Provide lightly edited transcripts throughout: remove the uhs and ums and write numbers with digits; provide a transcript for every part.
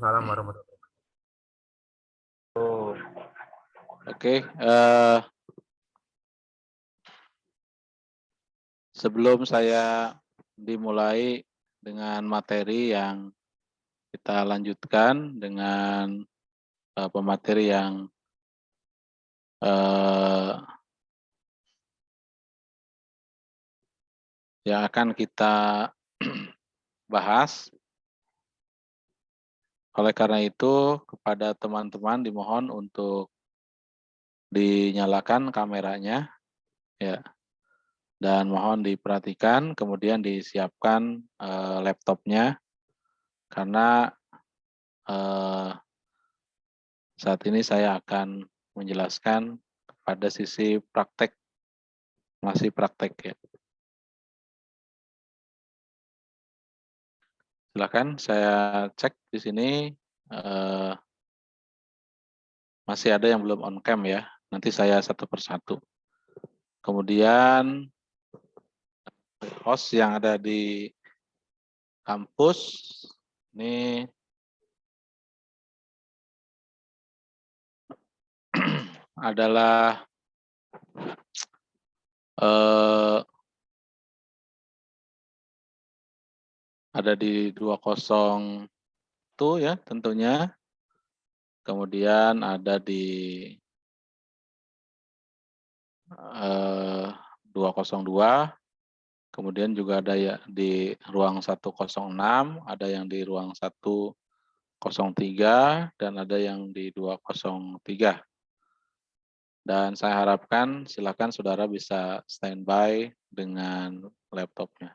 Waalaikumsalam warahmatullahi wabarakatuh. Oke, sebelum saya dimulai dengan materi yang kita lanjutkan dengan pemateri yang akan kita bahas. Oleh karena itu, kepada teman-teman dimohon untuk dinyalakan kameranya, ya, dan mohon diperhatikan, kemudian disiapkan laptopnya, karena saat ini saya akan menjelaskan pada sisi praktek, masih praktek ya. Silakan saya cek di sini masih ada yang belum on cam ya. Nanti saya satu persatu. Kemudian host yang ada di kampus ini adalah ada di 20 itu ya tentunya. Kemudian ada di 202, kemudian juga ada ya di ruang 106, ada yang di ruang 103, dan ada yang di 203. Dan saya harapkan silakan saudara bisa standby dengan laptopnya.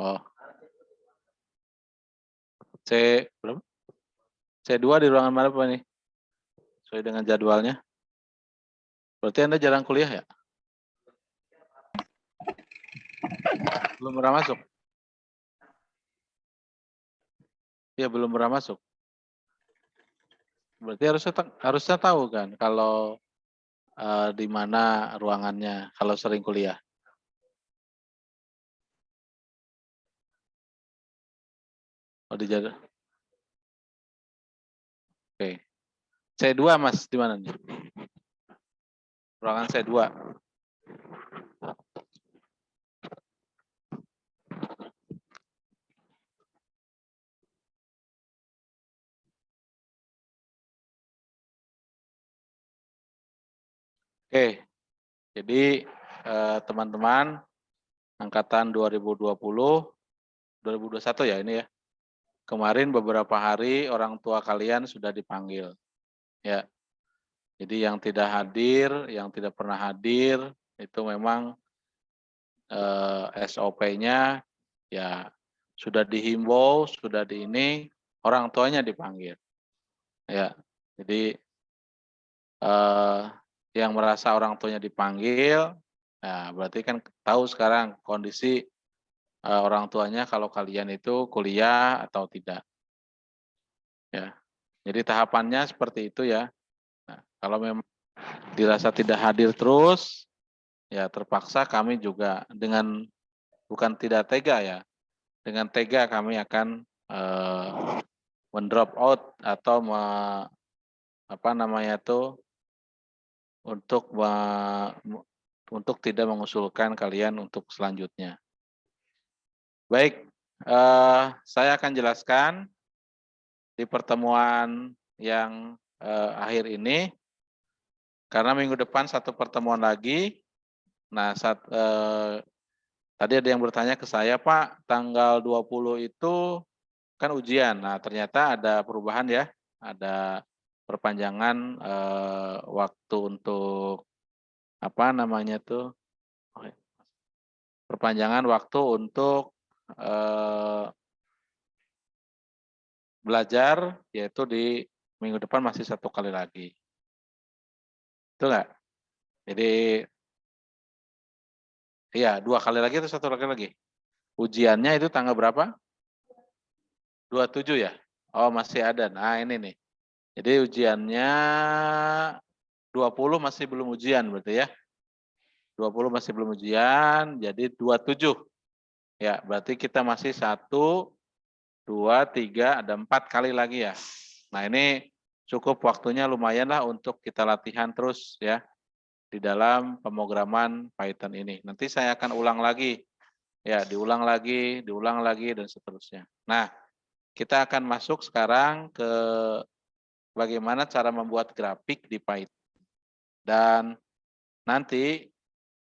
Oh, berapa? C2 di ruangan mana Pak nih? Sesuai dengan jadwalnya. Berarti Anda jarang kuliah ya? Belum pernah masuk? Ya, belum pernah masuk. Berarti harusnya tahu kan kalau di mana ruangannya kalau sering kuliah. Oh, di jadwal. Oke. C2 Mas di mana nih? Ruangan C2. Oke. Jadi teman-teman angkatan 2020 2021 ya ini ya. Kemarin beberapa hari orang tua kalian sudah dipanggil. Ya. Jadi yang tidak hadir, yang tidak pernah hadir itu memang SOP-nya ya sudah dihimbau, sudah di ini, orang tuanya dipanggil. Ya. Jadi yang merasa orang tuanya dipanggil, nah berarti kan tahu sekarang kondisi orang tuanya kalau kalian itu kuliah atau tidak. Ya. Jadi tahapannya seperti itu ya. Nah, kalau memang dirasa tidak hadir terus, ya terpaksa kami juga dengan bukan tidak tega ya, dengan tega kami akan mendrop out atau apa namanya itu untuk tidak mengusulkan kalian untuk selanjutnya. Baik, saya akan jelaskan di pertemuan yang akhir ini, karena minggu depan satu pertemuan lagi. Nah, tadi ada yang bertanya ke saya, Pak, tanggal 20 itu kan ujian. Nah, ternyata ada perubahan ya, ada perpanjangan waktu untuk apa namanya tuh, perpanjangan waktu untuk belajar, yaitu di minggu depan masih 1 kali lagi. Itu enggak? Jadi iya 2 kali lagi atau 1 kali lagi? Ujiannya itu tanggal berapa? 27 ya? Oh masih ada. Nah ini nih. Jadi ujiannya 20 masih belum ujian berarti ya. 20 masih belum ujian, jadi 27. Ya, berarti kita masih 1, 2, 3, ada 4 kali lagi ya. Nah ini cukup waktunya lumayan lah untuk kita latihan terus ya di dalam pemrograman Python ini. Nanti saya akan ulang lagi. Ya, diulang lagi, dan seterusnya. Nah, kita akan masuk sekarang ke bagaimana cara membuat grafik di Python. Dan nanti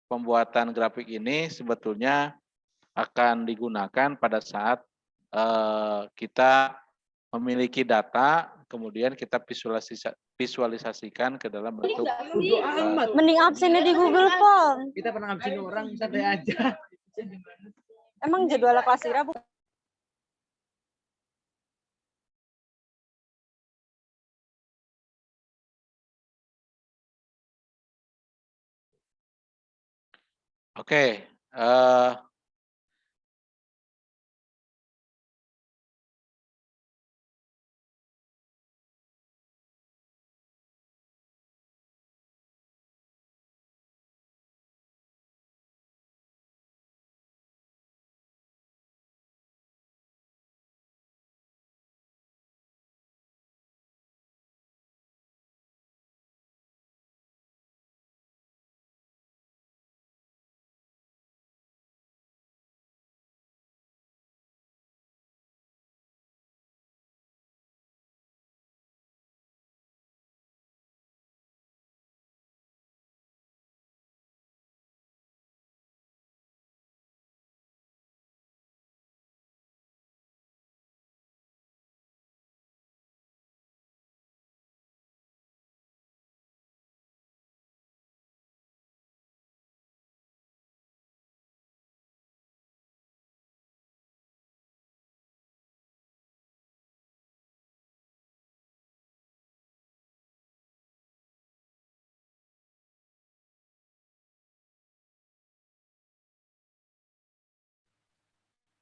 pembuatan grafik ini sebetulnya akan digunakan pada saat kita memiliki data, kemudian kita visualisasikan ke dalam bentuk. Mending absennya di Google Form. Kita pernah absen orang, santai aja. Emang jadwal kelas Ira bu? Oke,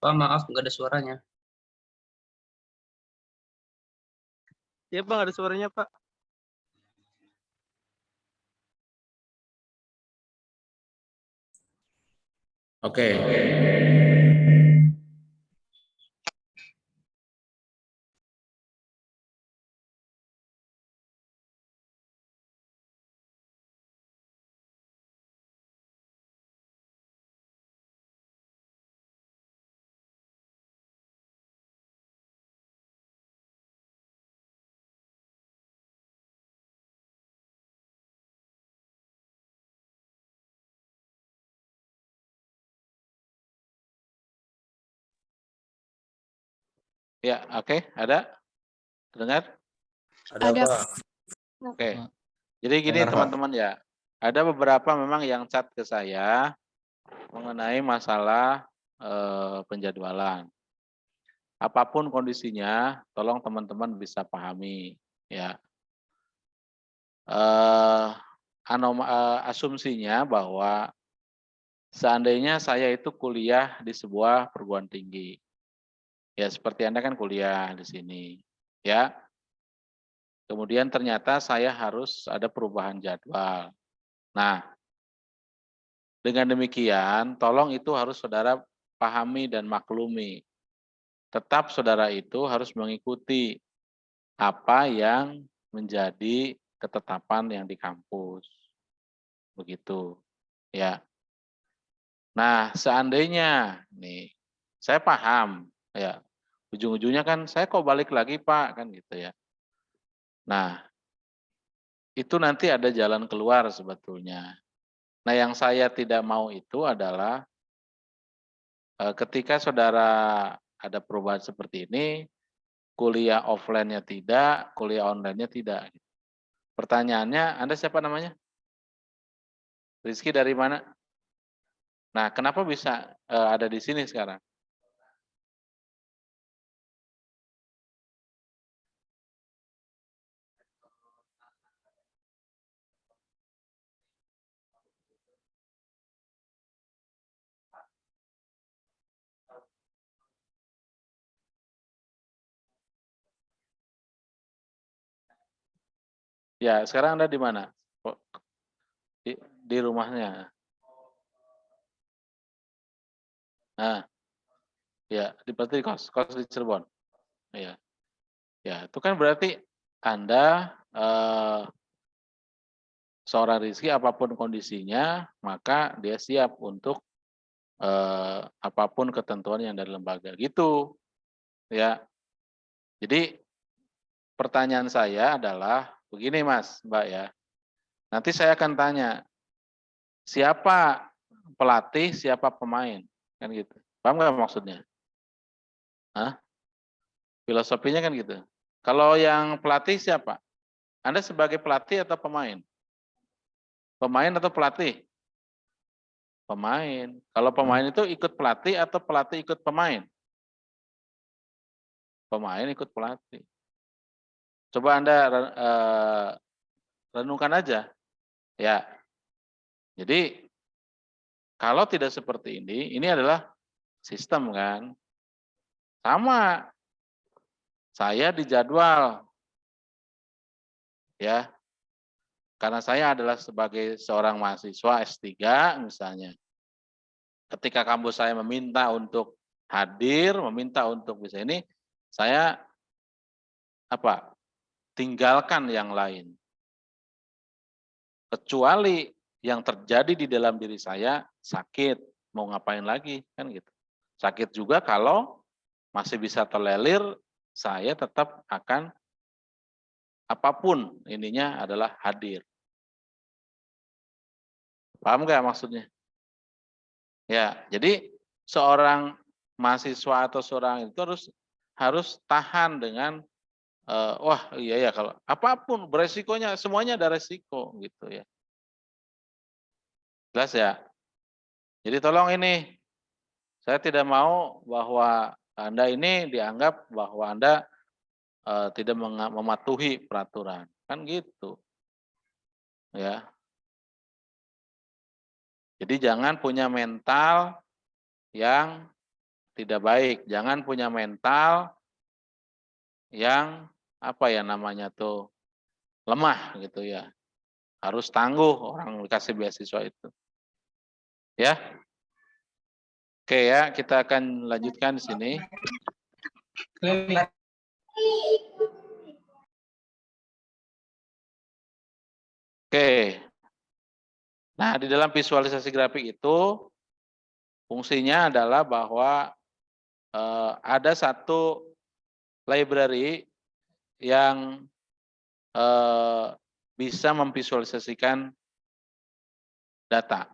Pak, maaf nggak ada suaranya. Ya Bang, ada suaranya Pak. oke. Ya, oke, ada? Dengar? Ada, Pak. Oke. Jadi gini Dengar, Pak. teman-teman ya, ada beberapa memang yang chat ke saya mengenai masalah penjadwalan. Apapun kondisinya, tolong teman-teman bisa pahami ya. Asumsinya bahwa seandainya saya itu kuliah di sebuah perguruan tinggi, ya seperti Anda kan kuliah di sini, ya. Kemudian ternyata saya harus ada perubahan jadwal. Nah, dengan demikian, tolong itu harus saudara pahami dan maklumi. Tetap saudara itu harus mengikuti apa yang menjadi ketetapan yang di kampus. Begitu, ya. Nah, seandainya nih, saya paham, ya. Ujung-ujungnya kan saya kok balik lagi Pak, kan gitu ya. Nah, itu nanti ada jalan keluar sebetulnya. Nah, yang saya tidak mau itu adalah ketika saudara ada perubahan seperti ini, kuliah offline-nya tidak, kuliah online-nya tidak. Pertanyaannya, Anda siapa namanya? Rizky dari mana? Nah, kenapa bisa ada di sini sekarang? Ya, sekarang Anda di mana? di rumahnya. Nah, ya, berarti kos di Cirebon. Ya, ya, itu kan berarti Anda seorang Rizky apapun kondisinya, maka dia siap untuk apapun ketentuan yang dari lembaga gitu. Ya. Jadi pertanyaan saya adalah begini Mas, Mbak ya. Nanti saya akan tanya, siapa pelatih, siapa pemain? Kan gitu. Paham nggak maksudnya? Hah? Filosofinya kan gitu. Kalau yang pelatih siapa? Anda sebagai pelatih atau pemain? Pemain atau pelatih? Pemain. Kalau pemain itu ikut pelatih atau pelatih ikut pemain? Pemain ikut pelatih. Coba Anda renungkan aja. Ya. Jadi kalau tidak seperti ini adalah sistem kan. Sama. Saya dijadwal. Ya. Karena saya adalah sebagai seorang mahasiswa S3 misalnya. Ketika kampus saya meminta untuk hadir, meminta untuk bisa ini, saya tinggalkan yang lain. Kecuali yang terjadi di dalam diri saya sakit, mau ngapain lagi kan gitu. Sakit juga kalau masih bisa terlelir, saya tetap akan apapun ininya adalah hadir. Paham nggak maksudnya? Ya, jadi seorang mahasiswa atau seorang itu harus tahan dengan wah iya ya kalau apapun beresikonya semuanya ada resiko gitu ya. Jelas ya? Jadi tolong ini saya tidak mau bahwa Anda ini dianggap bahwa Anda tidak mematuhi peraturan. Kan gitu. Ya. Jadi jangan punya mental yang tidak baik, jangan punya mental yang namanya tuh lemah gitu ya. Harus tangguh orang dikasih beasiswa itu. Ya. Oke ya, kita akan lanjutkan di sini. Oke. Nah, di dalam visualisasi grafik itu fungsinya adalah bahwa ada satu library yang bisa memvisualisasikan data.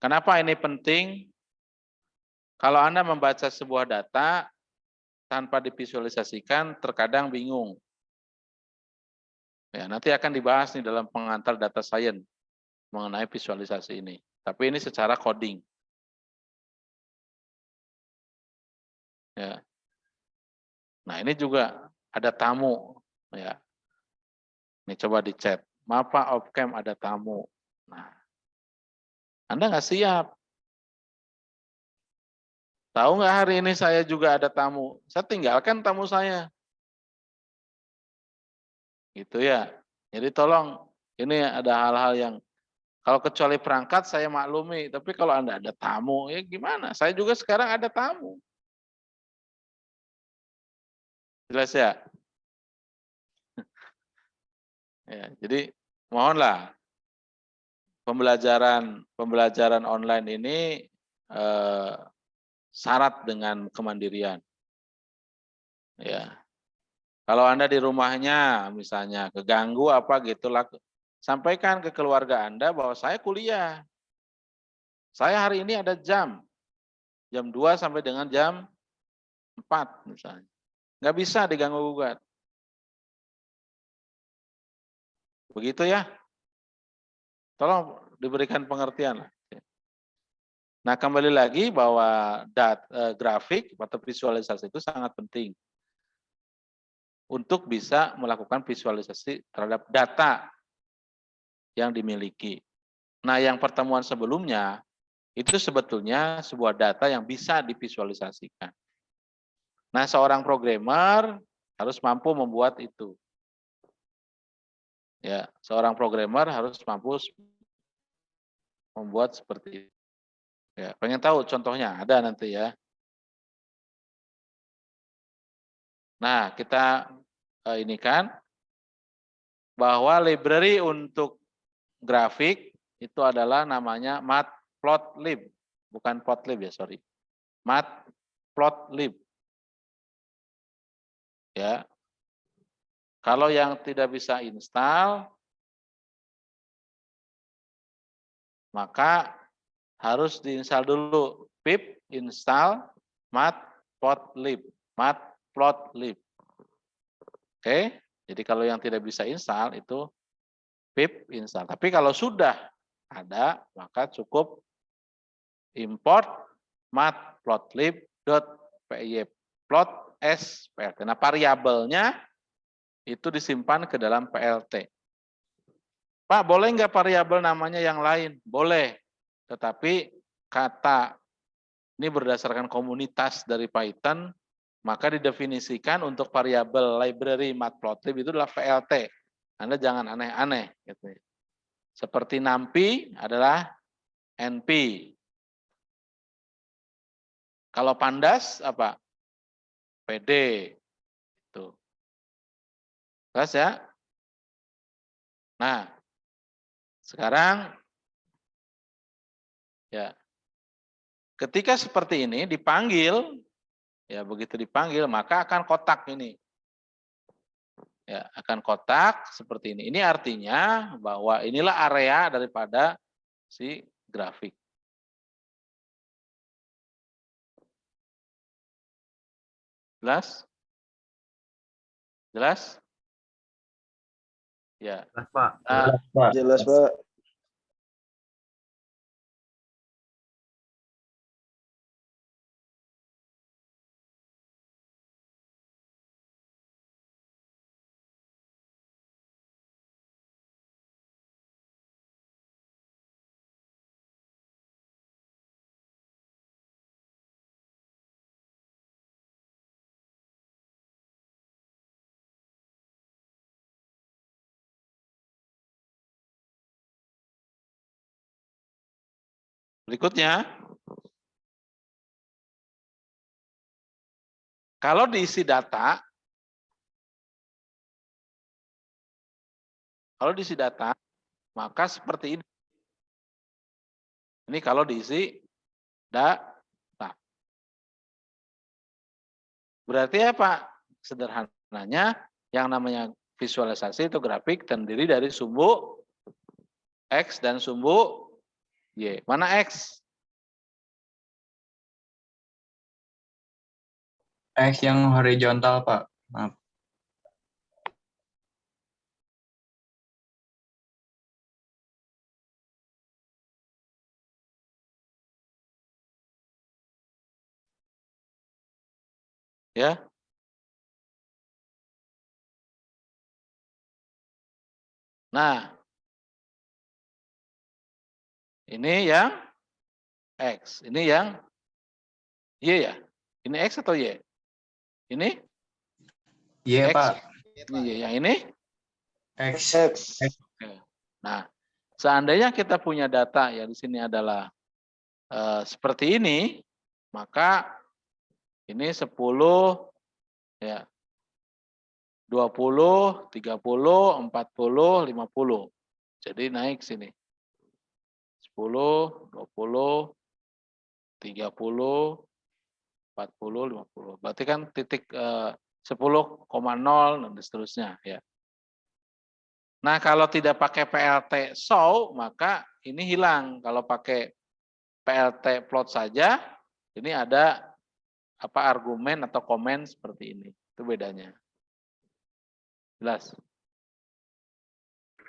Kenapa ini penting? Kalau Anda membaca sebuah data tanpa divisualisasikan, terkadang bingung. Ya, nanti akan dibahas nih dalam pengantar data science mengenai visualisasi ini. Tapi ini secara coding. Ya. Nah, ini juga ada tamu. Ya. Ini coba di chat. Mapa off-cam ada tamu. Nah, Anda nggak siap. Tahu nggak hari ini saya juga ada tamu? Saya tinggalkan tamu saya. Gitu ya. Jadi tolong, ini ada hal-hal yang kalau kecuali perangkat saya maklumi, tapi kalau Anda ada tamu, ya gimana? Saya juga sekarang ada tamu. Jelas ya? Ya, jadi mohonlah pembelajaran online ini syarat dengan kemandirian. Ya. Kalau Anda di rumahnya misalnya keganggu apa gitu, sampaikan ke keluarga Anda bahwa saya kuliah. Saya hari ini ada jam 2 sampai dengan jam 4 misalnya. Nggak bisa diganggu-gugat. Begitu ya. Tolong diberikan pengertian. Nah, kembali lagi bahwa grafik atau visualisasi itu sangat penting untuk bisa melakukan visualisasi terhadap data yang dimiliki. Nah, yang pertemuan sebelumnya itu sebetulnya sebuah data yang bisa divisualisasikan. Nah, seorang programmer harus mampu membuat itu. Ya, seorang programmer harus mampu membuat seperti itu. Ya, pengen tahu contohnya? Ada nanti ya. Nah, kita ini kan bahwa library untuk grafik itu adalah namanya Matplotlib, bukan Plotlib ya, sorry. Matplotlib. Ya. Kalau yang tidak bisa install, maka harus diinstal dulu pip install matplotlib. Matplotlib. Oke, jadi kalau yang tidak bisa install itu pip install. Tapi kalau sudah ada, maka cukup import matplotlib.py plot s plt. Nah, variabelnya itu disimpan ke dalam PLT. Pak, boleh nggak variabel namanya yang lain? Boleh. Tetapi kata ini berdasarkan komunitas dari Python, maka didefinisikan untuk variabel library matplotlib itu adalah PLT. Anda jangan aneh-aneh. Gitu. Seperti NumPy adalah NP. Kalau Pandas apa? PD. Itu. Jelas ya? Nah, sekarang ya, ketika seperti ini dipanggil, ya begitu dipanggil maka akan kotak ini. Ya, akan kotak seperti ini. Ini artinya bahwa inilah area daripada si grafik. Jelas? Jelas? Ya. Jelas, Pak. Nah, Jelas, Pak. berikutnya, kalau diisi data, maka seperti ini. Ini kalau diisi data. Berarti apa? Sederhananya, yang namanya visualisasi itu grafik terdiri dari sumbu X dan sumbu Y. Mana X? X yang horizontal, Pak. Maaf. Ya. Nah, ini yang X, ini yang Y ya. Ini X atau Y? Ini Iya, X. Pak. Ini Y. Yang ini X. Nah, seandainya kita punya data ya di sini adalah seperti ini, maka ini 10 ya 20, 30, 40, 50. Jadi naik sini. 10, 20, 30, 40, 50. Berarti kan titik 10,0 dan seterusnya ya. Nah, kalau tidak pakai PLT show, maka ini hilang. Kalau pakai PLT plot saja, ini ada apa argumen atau komen seperti ini. Itu bedanya. Jelas?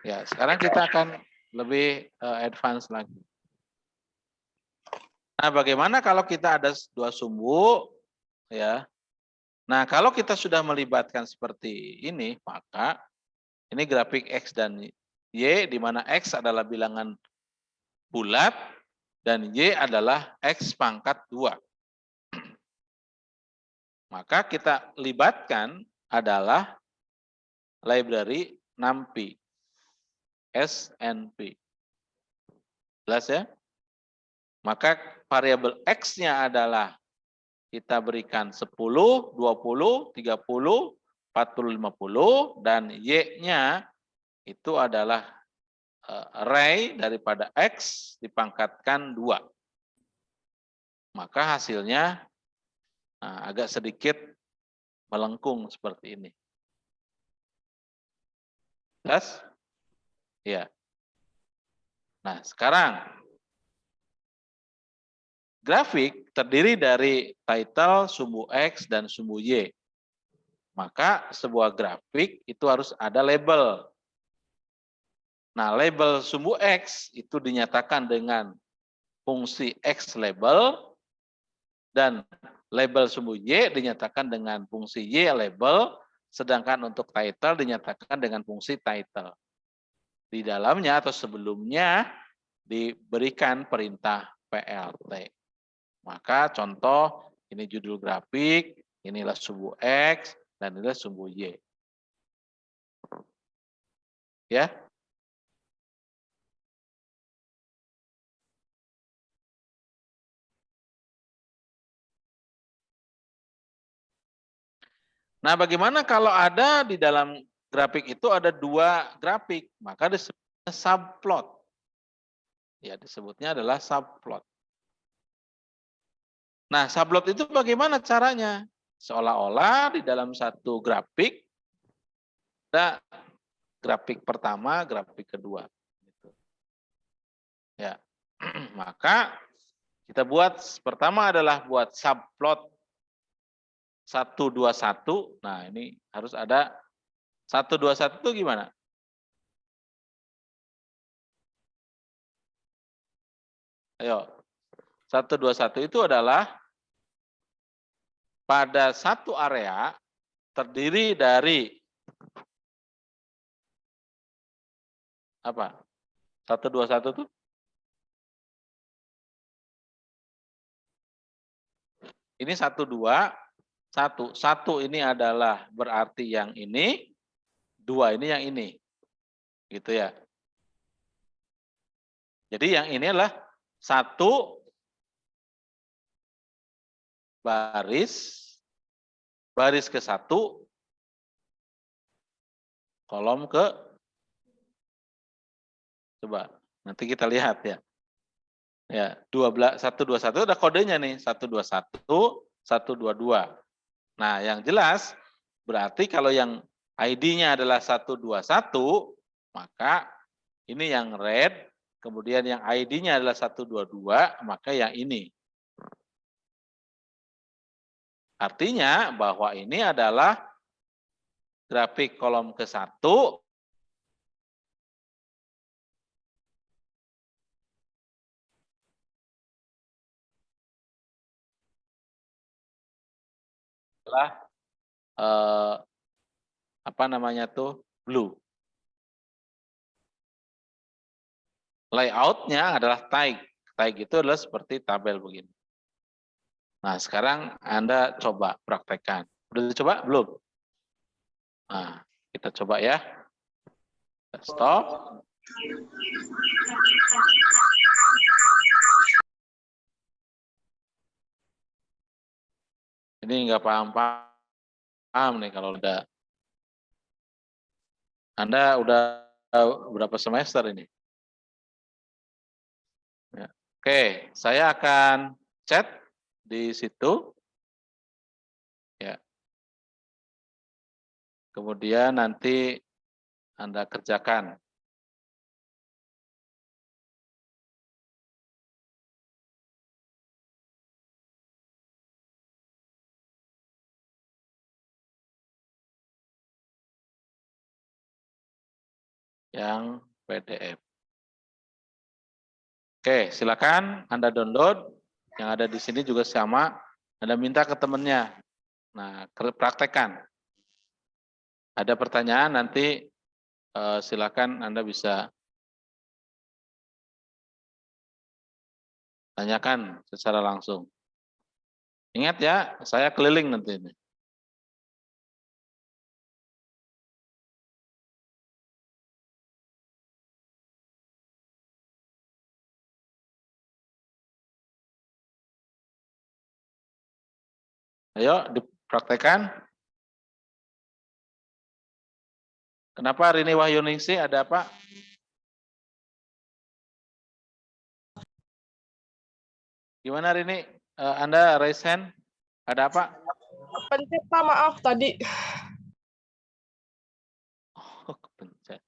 Ya, sekarang kita akan lebih advance lagi. Nah, bagaimana kalau kita ada dua sumbu ya? Nah, kalau kita sudah melibatkan seperti ini, maka ini grafik X dan Y, di mana X adalah bilangan bulat dan Y adalah X pangkat 2. Maka kita libatkan adalah library NumPy. S&P. Jelas ya? Maka variabel X-nya adalah kita berikan 10, 20, 30, 40, 50, dan Y-nya itu adalah array daripada X dipangkatkan 2. Maka hasilnya agak sedikit melengkung seperti ini. Jelas? Ya. Nah, sekarang grafik terdiri dari title, sumbu X, dan sumbu Y. Maka sebuah grafik itu harus ada label. Nah, label sumbu X itu dinyatakan dengan fungsi X label, dan label sumbu Y dinyatakan dengan fungsi Y label, sedangkan untuk title dinyatakan dengan fungsi title. Di dalamnya atau sebelumnya diberikan perintah PLT. Maka contoh, ini judul grafik, inilah sumbu X, dan inilah sumbu Y. Ya. Nah, bagaimana kalau ada di dalam grafik itu ada 2 grafik, maka disebutnya subplot. Ya, disebutnya adalah subplot. Nah, subplot itu bagaimana caranya? Seolah-olah di dalam satu grafik ada grafik pertama, grafik kedua. Ya, maka kita buat pertama adalah buat subplot 121. Nah, ini harus ada 121 itu gimana? Ayo. 121 itu adalah pada satu area terdiri dari apa? 121 itu? Ini 1, 2, 1. 1 ini adalah berarti yang ini, 2 ini yang ini. Gitu ya. Jadi yang ini adalah 1 baris ke 1, kolom ke, coba nanti kita lihat ya. Ya, 121 ada kodenya nih, 121, 122. Nah, yang jelas berarti kalau yang ID-nya adalah 121, maka ini yang red, kemudian yang ID-nya adalah 122, maka yang ini. Artinya bahwa ini adalah grafik kolom ke-1 adalah apa namanya tuh, blue. Layoutnya adalah tag. Tag itu adalah seperti tabel begini. Nah, sekarang Anda coba praktekkan. Udah dicoba belum? Nah, kita coba ya. Stop. Ini nggak paham nih kalau udah. Anda udah berapa semester ini? Ya. Oke, saya akan chat di situ. Ya. Kemudian nanti Anda kerjakan. Yang PDF. Oke, silakan Anda download. Yang ada di sini juga sama. Anda minta ke temannya. Nah, praktekkan. Ada pertanyaan nanti silakan Anda bisa tanyakan secara langsung. Ingat ya, saya keliling nanti ini. Ayo dipraktekkan. Kenapa Rini Wahyuningsi ada apa? Gimana Rini? Anda raise hand? Ada apa? Pencet Pak, maaf tadi. Oh, kepencet.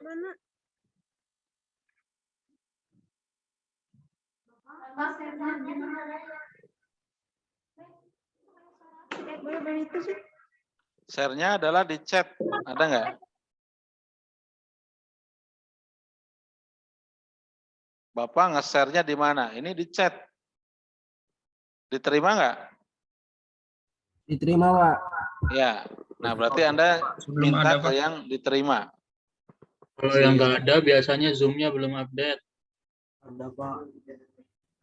Mana? Share-nya adalah di chat. Ada nggak? Bapak nge-share-nya di mana? Ini di chat. Diterima nggak? Diterima, Pak. Ya. Nah, berarti Anda Belum minta ada, ke Pak. yang diterima. Kalau yang nggak ada, biasanya Zoom-nya belum update. Ada, Pak.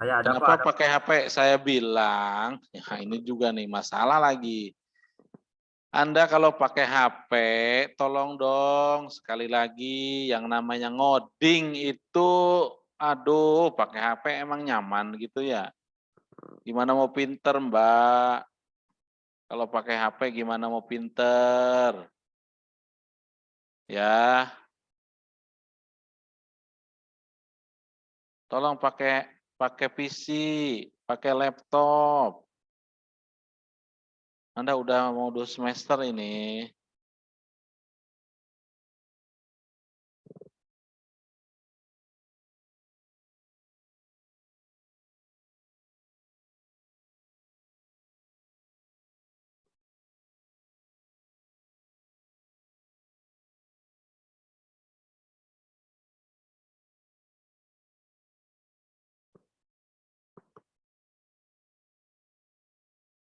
Kenapa pakai HP? Saya bilang, ya ini juga nih masalah lagi. Anda kalau pakai HP, tolong dong sekali lagi yang namanya ngoding itu, aduh, pakai HP emang nyaman gitu ya. Gimana mau pinter, Mbak? Kalau pakai HP gimana mau pinter? Ya, tolong pakai PC, pakai laptop. Anda udah mau 2 semester ini.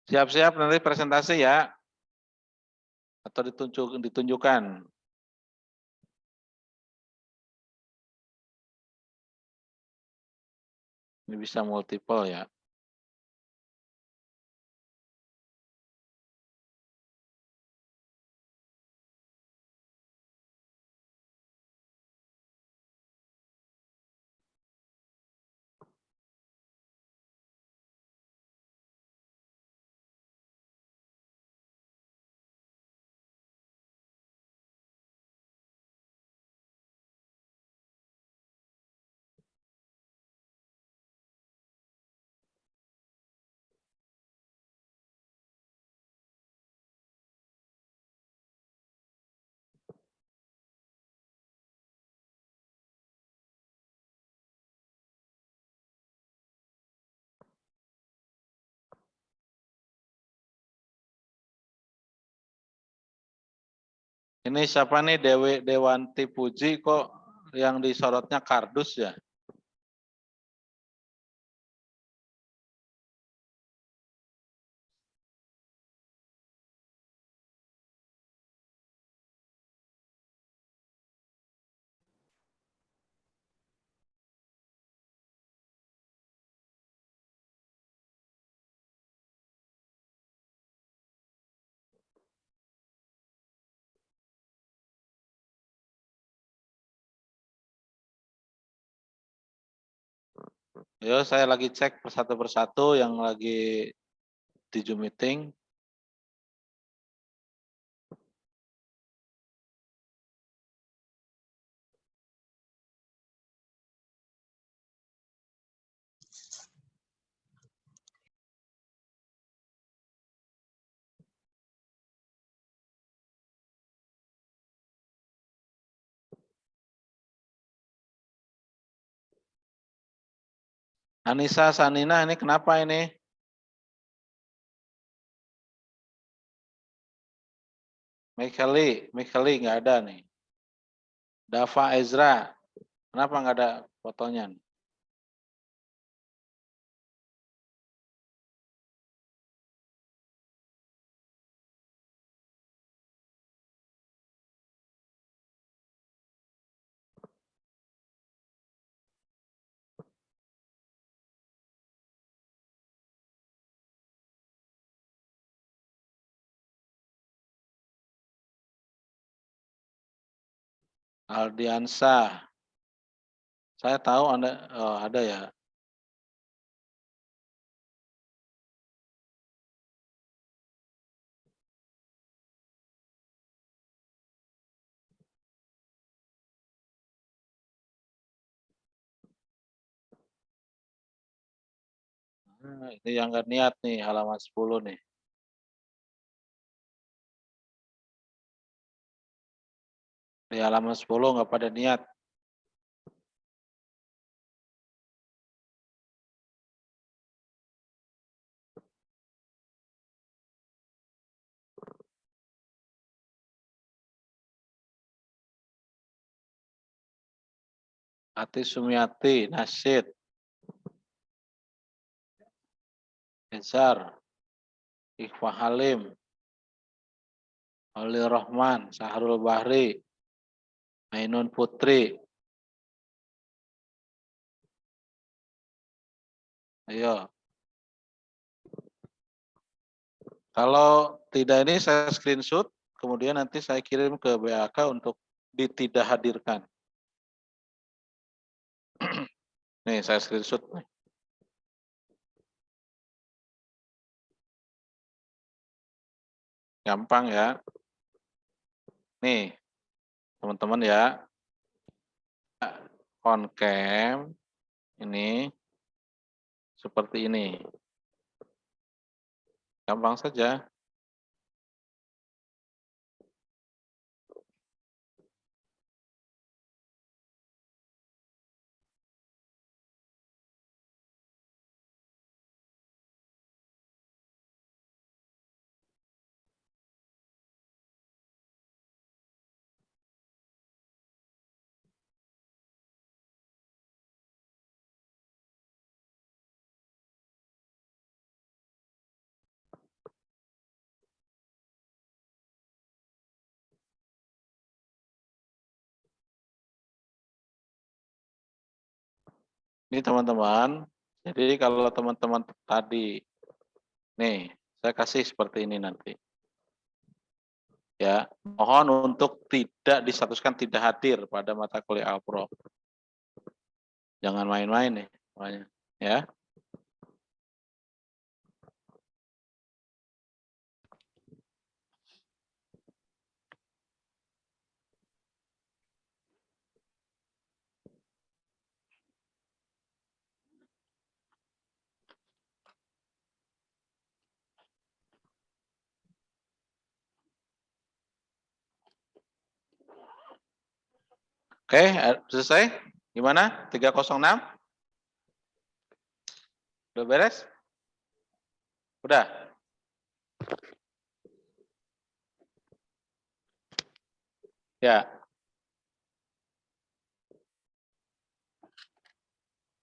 Siap-siap nanti presentasi ya. Atau ditunjukkan. Ini bisa multiple ya. Ini siapa nih Dewanti Puji kok yang disorotnya kardus ya? Yo, saya lagi cek persatu persatu yang lagi di Zoom meeting. Anissa Sanina ini kenapa ini? Michaeli nggak ada nih. Dava Ezra, kenapa nggak ada fotonya? Aldiansa, saya tahu Anda ada ya. Nah, ini yang nggak niat nih halaman 10 nih. Di halaman 10 nggak pada niat. Ati Sumiati, Nasid, Ezar, Ikhwa Halim, Ali Rahman, Sahrul Bahri, Ainun Putri. Ayo. Kalau tidak ini saya screenshot, kemudian nanti saya kirim ke BAK untuk tidak hadirkan. Nih saya screenshot nih. Gampang ya. Nih, teman-teman ya. On cam ini seperti ini. Gampang saja. Ini teman-teman, jadi kalau teman-teman tadi, nih, saya kasih seperti ini nanti. Ya, mohon untuk tidak distatuskan tidak hadir pada mata kuliah Alpro. Jangan main-main nih, makanya, ya. Oke, selesai? Gimana? 306? Udah beres? Udah? Ya.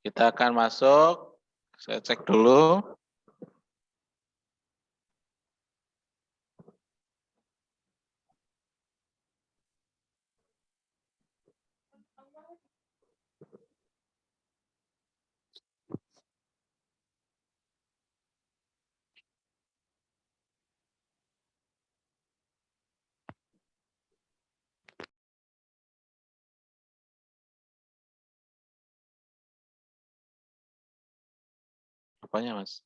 Kita akan masuk. Saya cek dulu. Apanya, Mas?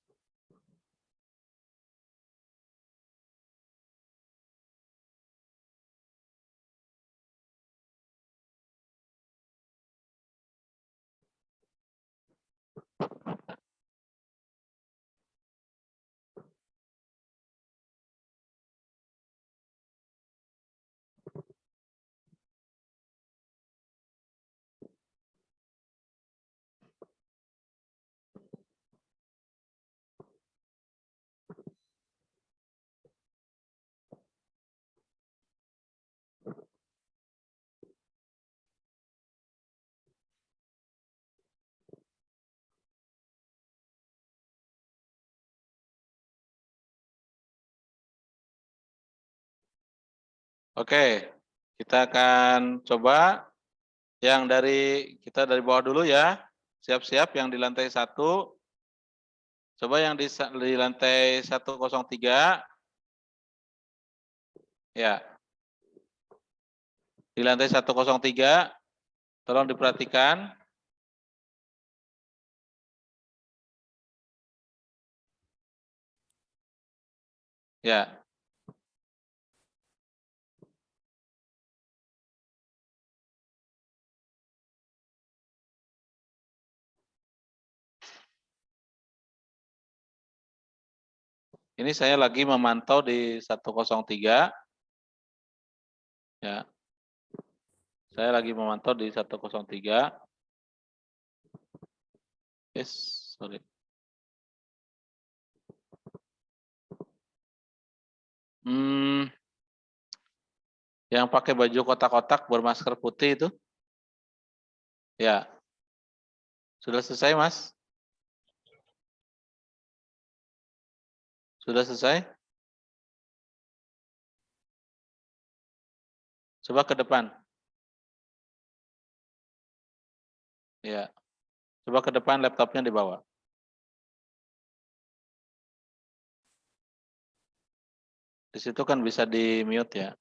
Oke, kita akan coba yang kita dari bawah dulu ya. Siap-siap yang di lantai 1. Coba yang di lantai 103. Ya. Di lantai 103, tolong diperhatikan. Ya. Ini saya lagi memantau di 103. Ya. Saya lagi memantau di 103. Yes, sorry. Yang pakai baju kotak-kotak bermasker putih itu? Ya. Sudah selesai, Mas? Sudah selesai? Coba ke depan. Ya. Coba ke depan, laptopnya dibawa. Di situ kan bisa di-mute ya.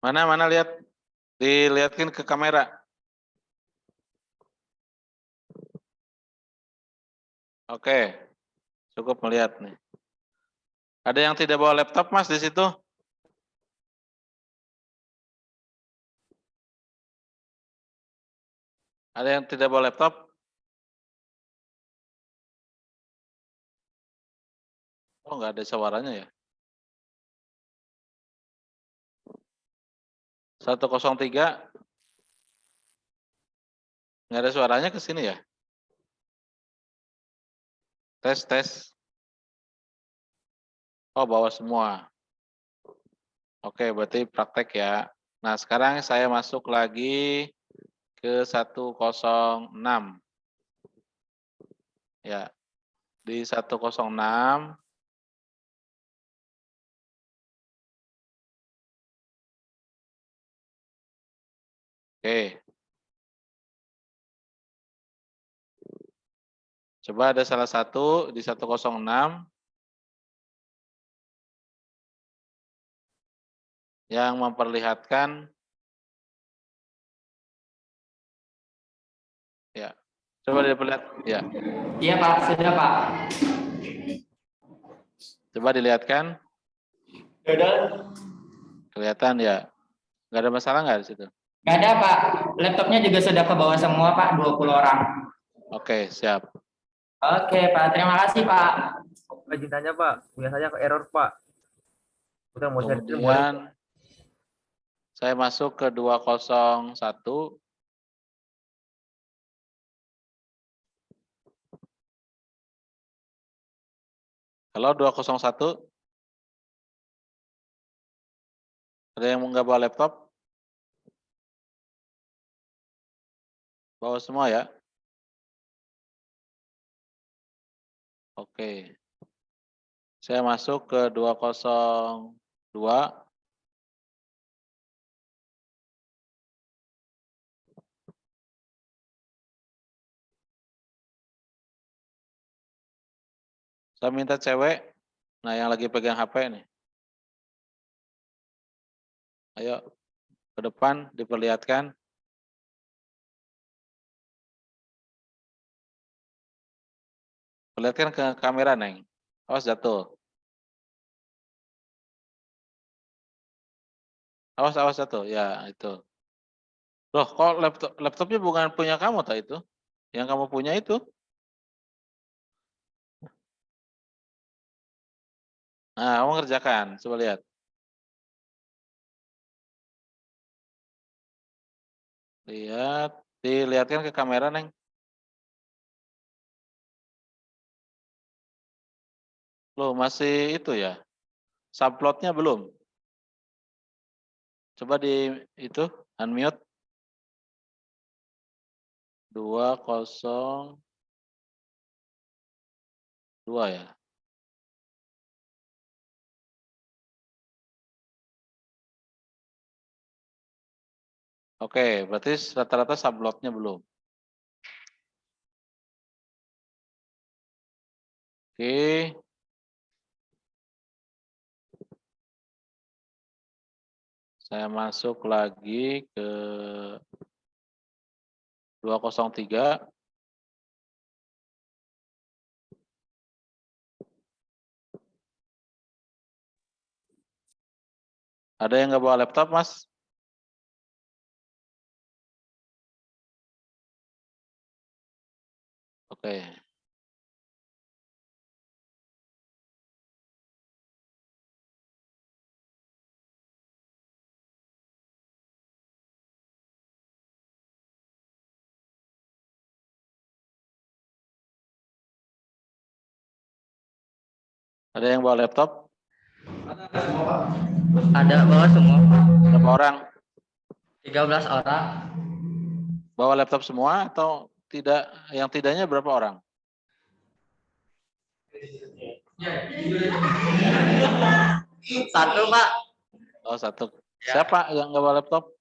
Mana lihat, dilihatin ke kamera. Oke, cukup melihat nih. Ada yang tidak bawa laptop, Mas, di situ? Ada yang tidak bawa laptop? Oh, nggak ada suaranya ya? 103, nggak ada suaranya ke sini ya? Tes. Oh, bawa semua. Oke, berarti praktek ya. Nah, sekarang saya masuk lagi ke 106. Ya, di 106. Oke. Coba ada salah satu di 106 yang memperlihatkan Ya. Coba dilihat. Ya. Iya Pak, sudah Pak. Coba dilihatkan. Sudah. Kelihatan ya. Nggak ada masalah nggak di situ? Nggak ada Pak. Laptopnya juga sudah ke bawah semua Pak, 20 orang. Oke, siap. Oke Pak, terima kasih Pak. Izin tanya Pak, biasanya ke error Pak. Udah mau share screen boleh. Kemudian saya masuk ke 201. Halo 201. Ada yang nggak bawa laptop? Bawa semua ya? Oke. Saya masuk ke 202. Saya minta cewek. Nah, yang lagi pegang HP nih. Ayo ke depan diperlihatkan. Perlihatkan ke kamera, Neng. Awas jatuh. Awas jatuh. Ya, itu. Loh, kok laptopnya bukan punya kamu tak itu? Yang kamu punya itu? Nah, kamu kerjakan. Coba lihat. Lihat. Dilihatkan ke kamera, Neng. Loh, masih itu ya? Subplotnya belum? Coba di itu, unmute. 202 ya. Oke, berarti rata-rata subplotnya belum. Oke. Saya masuk lagi ke 203. Ada yang nggak bawa laptop, Mas? Oke. Ada yang bawa laptop? Ada bawa semua Pak. Berapa orang? 13 orang. Bawa laptop semua atau tidak? Yang tidaknya berapa orang? Satu Pak. Oh, satu. Siapa yang nggak bawa laptop?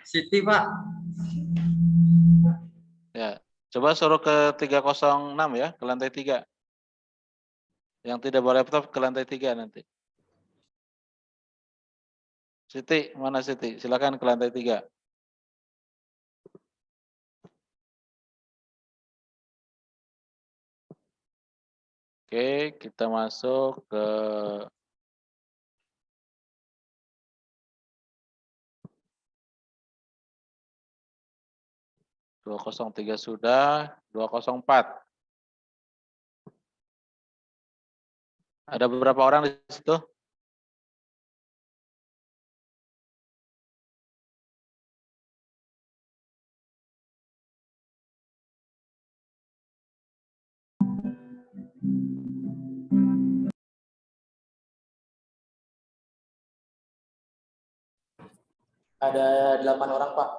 Siti Pak. Ya. Coba suruh ke 306 ya, ke lantai 3. Yang tidak bawa laptop ke lantai 3 nanti. Siti, mana Siti? Silakan ke lantai 3. Oke, kita masuk ke 203 sudah, 204. Ada beberapa orang di situ? Ada 8 orang, Pak.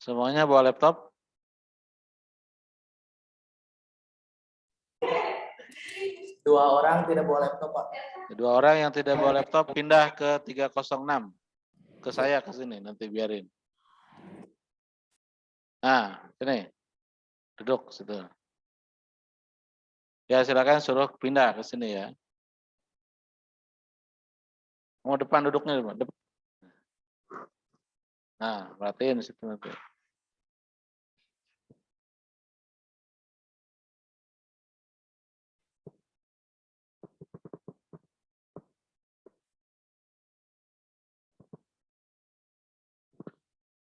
Semuanya bawa laptop? Dua orang tidak bawa laptop, Pak. 2 orang yang tidak bawa laptop pindah ke 306. Ke saya ke sini nanti biarin. Nah, sini. Duduk situ. Ya, silakan suruh pindah ke sini ya. Mau depan duduknya di mana? Nah, perhatiin di situ nanti.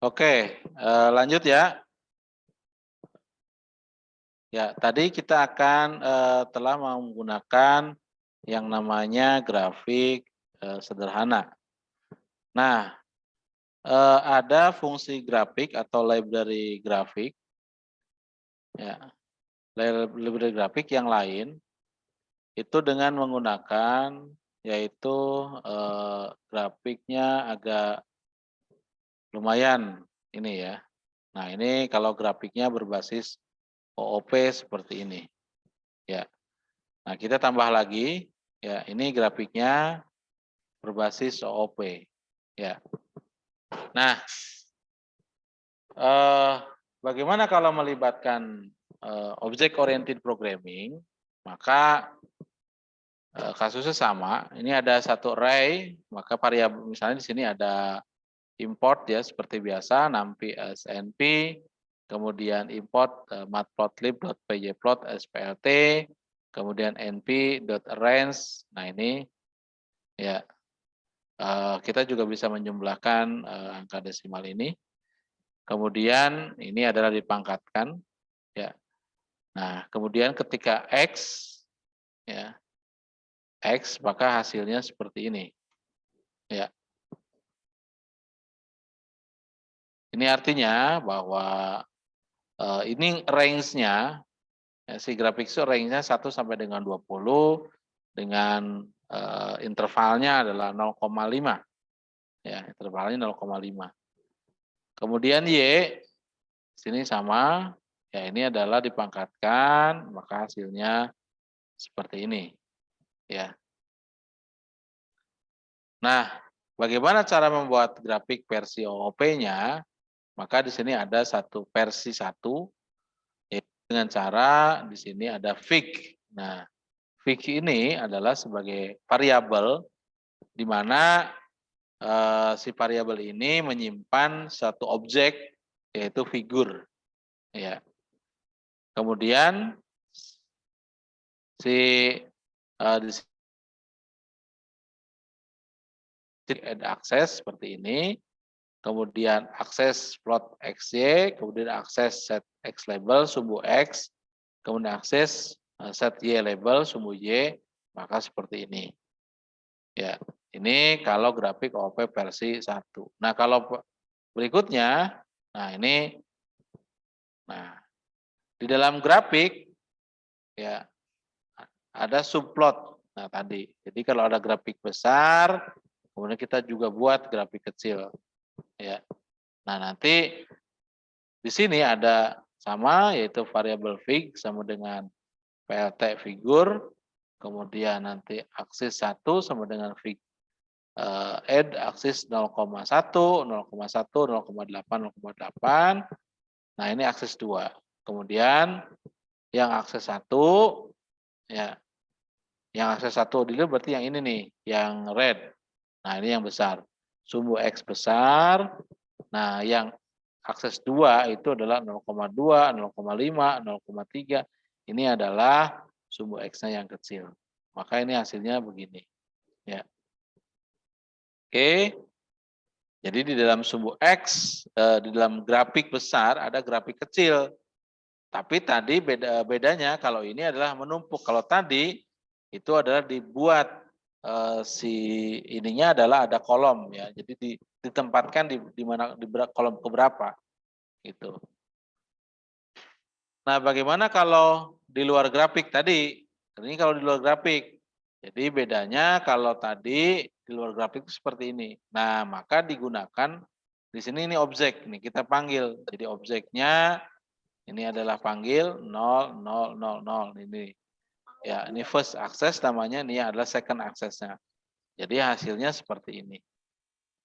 Oke, lanjut ya. Ya, tadi kita akan telah menggunakan yang namanya grafik sederhana. Nah, ada fungsi grafik atau library grafik, ya, library grafik yang lain itu dengan menggunakan yaitu grafiknya agak lumayan ini ya. Nah, ini kalau grafiknya berbasis OOP seperti ini. Ya. Nah, kita tambah lagi ya, ini grafiknya berbasis OOP. Ya. Nah, bagaimana kalau melibatkan object oriented programming? Maka kasusnya sama. Ini ada satu array, maka variabel misalnya di sini ada import ya seperti biasa, nampi snp, kemudian import matplotlib.pjplot splt, kemudian np.arrange. Nah ini ya kita juga bisa menjumlahkan angka desimal ini. Kemudian ini adalah dipangkatkan ya. Nah, kemudian ketika x ya x maka hasilnya seperti ini. Ya. Ini artinya bahwa ini range-nya ya, si grafik itu range-nya 1 sampai dengan 20 dengan intervalnya adalah 0,5. Ya, intervalnya 0,5. Kemudian Y sini sama, ya ini adalah dipangkatkan, maka hasilnya seperti ini. Ya. Nah, bagaimana cara membuat grafik versi OOP-nya? Maka di sini ada satu versi 1 dengan cara di sini ada fig. Nah, fig ini adalah sebagai variabel di mana si variabel ini menyimpan satu objek yaitu figur. Ya. Kemudian si di sini ada akses seperti ini. Kemudian akses plot XY, kemudian akses set X label sumbu X, kemudian akses set Y label sumbu Y, maka seperti ini. Ya, ini kalau grafik OOP versi 1. Nah, kalau berikutnya, nah ini, nah di dalam grafik ya ada subplot. Nah tadi, jadi kalau ada grafik besar, kemudian kita juga buat grafik kecil. Ya. Nah, nanti di sini ada sama yaitu variabel fig sama dengan plt figur, kemudian nanti aksis 1 sama dengan fig add aksis 0,1, 0,1, 0,8, 0,8. Nah, ini aksis 2. Kemudian yang akses 1 ya. Yang akses 1 dulu berarti yang ini nih, yang red. Nah, ini yang besar. Sumbu X besar. Nah, yang akses 2 itu adalah 0,2, 0,5, 0,3. Ini adalah sumbu X-nya yang kecil. Maka ini hasilnya begini. Ya. Oke. Jadi di dalam sumbu X, di dalam grafik besar ada grafik kecil. Tapi tadi bedanya kalau ini adalah menumpuk. Kalau tadi itu adalah dibuat si ininya adalah ada kolom ya. Jadi ditempatkan di mana di kolom keberapa gitu. Nah, bagaimana kalau di luar grafik tadi? Ini kalau di luar grafik. Jadi bedanya kalau tadi di luar grafik itu seperti ini. Nah, maka digunakan di sini ini objek nih kita panggil. Jadi objeknya ini adalah panggil 0 0 0 0 ini. Ya, ini first access namanya, ini adalah second access-nya. Jadi hasilnya seperti ini.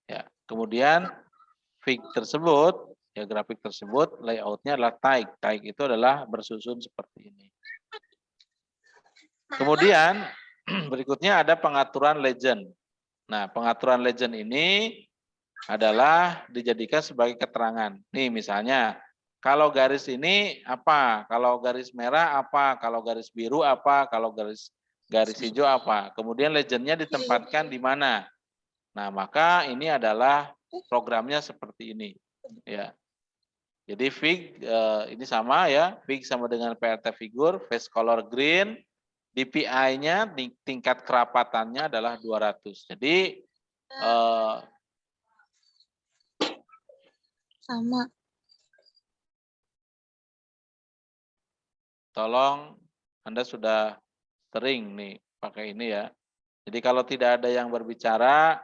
Ya, kemudian fig tersebut, ya grafik tersebut layout-nya adalah tick. Tick itu adalah bersusun seperti ini. Kemudian berikutnya ada pengaturan legend. Nah, pengaturan legend ini adalah dijadikan sebagai keterangan. Nih misalnya, kalau garis ini apa? Kalau garis merah apa? Kalau garis biru apa? Kalau garis hijau apa? Kemudian legendnya ditempatkan di mana? Nah, maka ini adalah programnya seperti ini. Ya. Jadi fig ini sama ya, fig sama dengan PRT figur, face color green, DPI-nya tingkat kerapatannya adalah 200. Jadi Sama. tolong Anda sudah sering nih pakai ini ya. Jadi kalau tidak ada yang berbicara,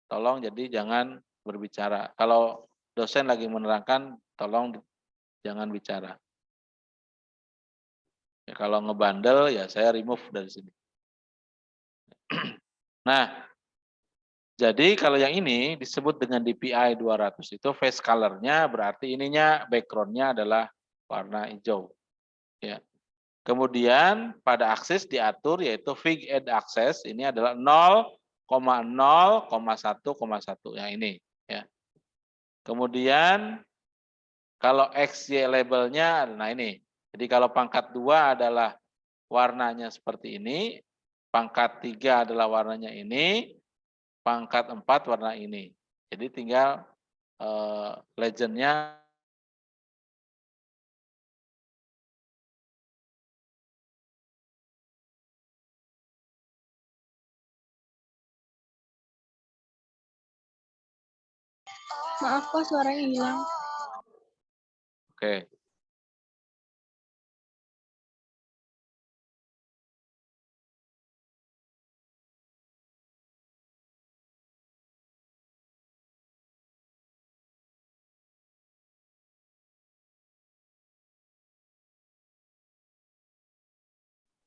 tolong jadi jangan berbicara. Kalau dosen lagi menerangkan, tolong jangan bicara. Ya, kalau ngebandel ya saya remove dari sini. Nah, jadi kalau yang ini disebut dengan DPI 200 itu face color-nya berarti ininya background-nya adalah warna hijau. Ya. Kemudian pada akses diatur yaitu fig add access ini adalah 0,0,1,1 yang ini ya. Kemudian kalau XY labelnya nah ini. Jadi kalau pangkat 2 adalah warnanya seperti ini, pangkat 3 adalah warnanya ini, pangkat 4 warna ini. Jadi tinggal legendnya Maaf kok suaranya hilang. oke.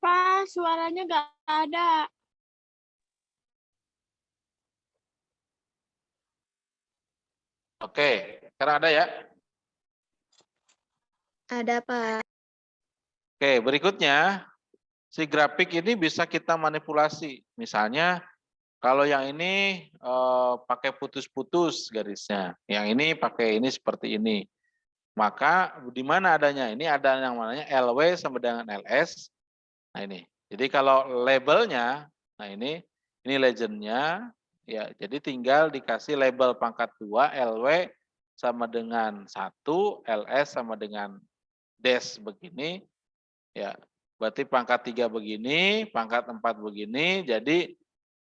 Pak, suaranya nggak ada. Oke, sekarang ada ya? Ada, Pak. Oke, berikutnya si grafik ini bisa kita manipulasi. Misalnya kalau yang ini pakai putus-putus garisnya, yang ini pakai ini seperti ini. Maka di mana adanya? Ini ada yang namanya LW sama dengan LS. Nah ini. Jadi kalau labelnya, nah ini legendnya, ya. Jadi tinggal dikasih label pangkat 2 LW sama dengan 1, LS sama dengan dash begini, ya. Berarti pangkat 3 begini, pangkat 4 begini, jadi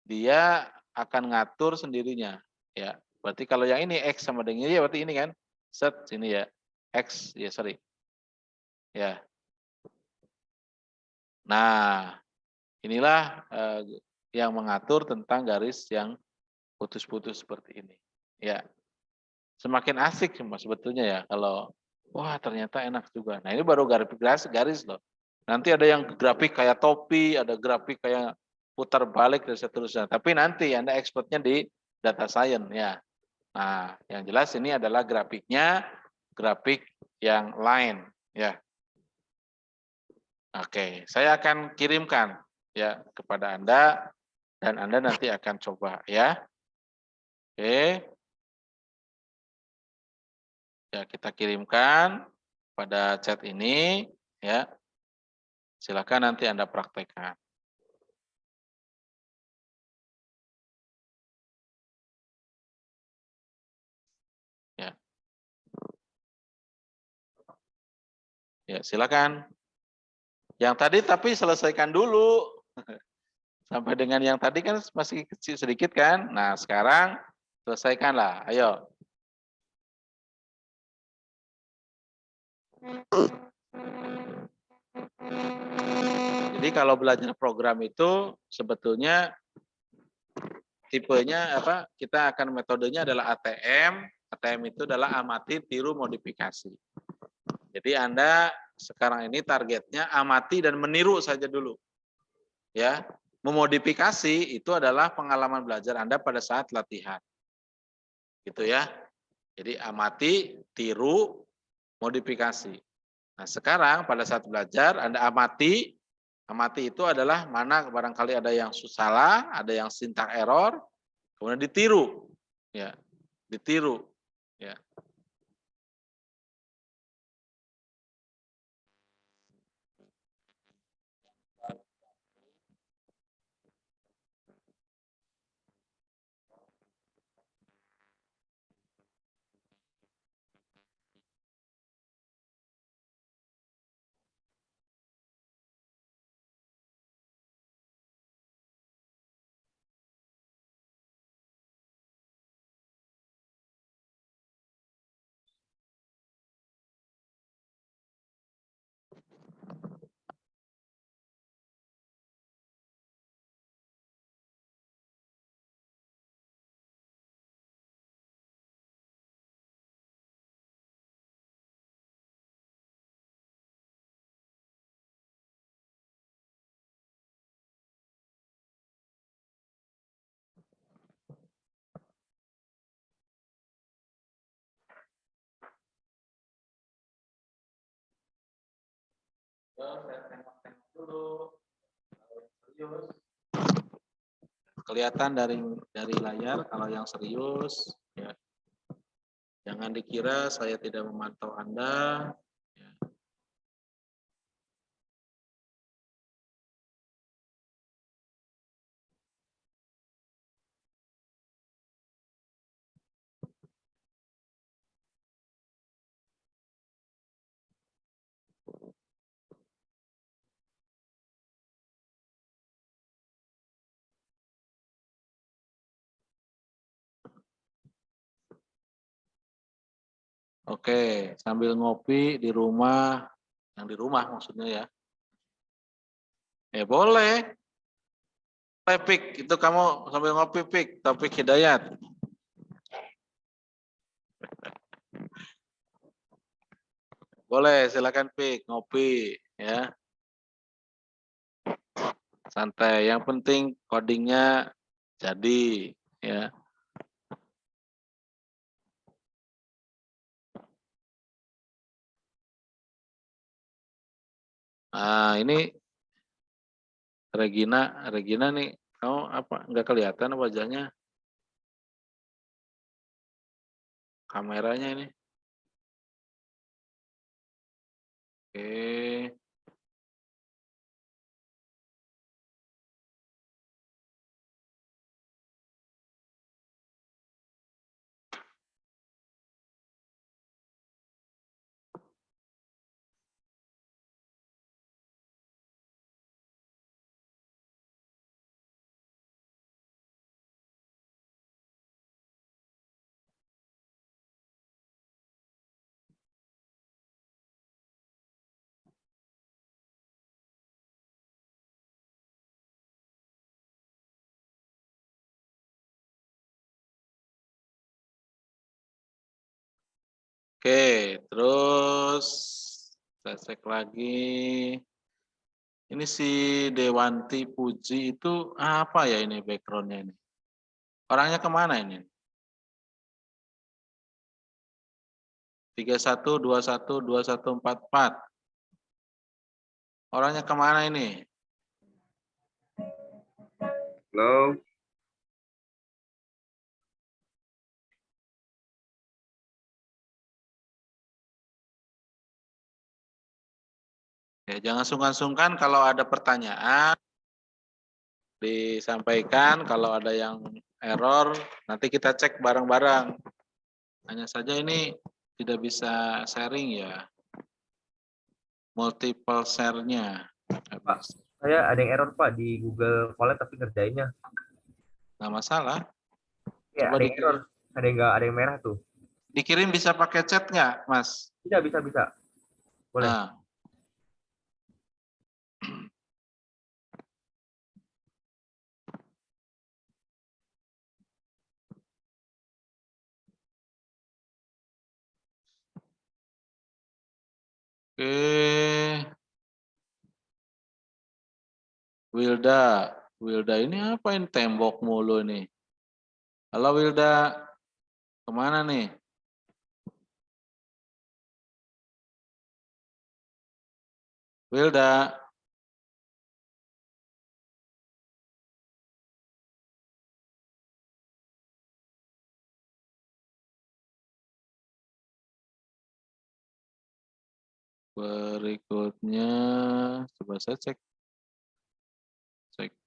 dia akan ngatur sendirinya, ya. Berarti kalau yang ini X sama dengan ini, ya berarti ini kan, set sini ya. X, ya sorry. Ya. Nah, inilah yang mengatur tentang garis yang putus-putus seperti ini. Ya. Semakin asik sebetulnya ya kalau wah ternyata enak juga. Nah, ini baru garis loh. Nanti ada yang grafik kayak topi, ada grafik kayak putar balik dan seterusnya. Tapi nanti Anda exportnya di data science ya. Nah, yang jelas ini adalah grafiknya, grafik yang lain ya. Oke, saya akan kirimkan ya kepada Anda dan Anda nanti akan coba ya. Oke. Ya, kita kirimkan pada chat ini ya. Silakan nanti Anda praktekkan. Ya. Ya, silakan. Yang tadi tapi selesaikan dulu. Sampai dengan yang tadi kan masih kecil sedikit kan? Nah, sekarang selesaikanlah. Ayo. Jadi kalau belajar program itu sebetulnya tipenya apa? Kita akan metodenya adalah ATM. ATM itu adalah amati, tiru, modifikasi. Jadi Anda sekarang ini targetnya amati dan meniru saja dulu. Ya, memodifikasi itu adalah pengalaman belajar Anda pada saat latihan. Gitu ya. Jadi amati, tiru, modifikasi. Nah, sekarang pada saat belajar Anda amati. Amati itu adalah mana barangkali ada yang salah, ada yang syntax error, Kemudian ditiru, ya, ditiru, ya. Kelihatan dari layar kalau yang serius, ya. Jangan dikira saya tidak memantau Anda. Ya. Oke, sambil ngopi di rumah, yang di rumah maksudnya ya. Boleh. Pik, itu kamu sambil ngopi, Pik, Taufik Hidayat. Boleh, silakan Pik, ngopi, ya. Santai, yang penting codingnya jadi, ya. Nah, ini Regina nih, kamu apa? Nggak kelihatan wajahnya? Kameranya ini. Oke. Oke, terus saya cek lagi. Ini si Dewanti Puji itu apa ya ini backgroundnya ini? Orangnya kemana ini? 31212144. Orangnya kemana ini? Halo. Ya, jangan sungkan-sungkan kalau ada pertanyaan disampaikan, kalau ada yang error nanti kita cek bareng-bareng. Hanya saja ini tidak bisa sharing ya. Multiple share-nya. Pak, saya ada yang error Pak di Google Colab tapi ngerjainnya. Nggak masalah. Ya, Coba ada yang error. Ada yang nggak, ada yang merah tuh. dikirim bisa pakai chat nggak, Mas? Bisa. Boleh. Nah. Oke. Wilda ini apa ini tembok mulu nih? Halo Wilda, kemana nih? Wilda. Berikutnya coba saya cek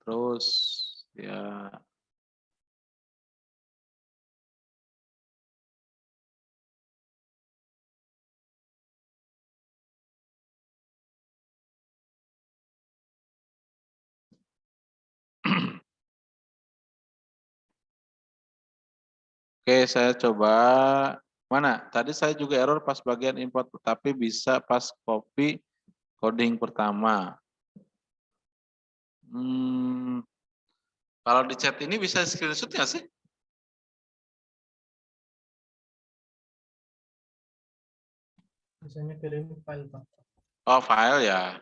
terus ya. Oke, saya coba mana? Tadi saya juga error pas bagian import, tapi bisa pas copy coding pertama. Kalau di chat ini bisa screenshot nggak sih? Misalnya kirim file Pak. Oh, file ya.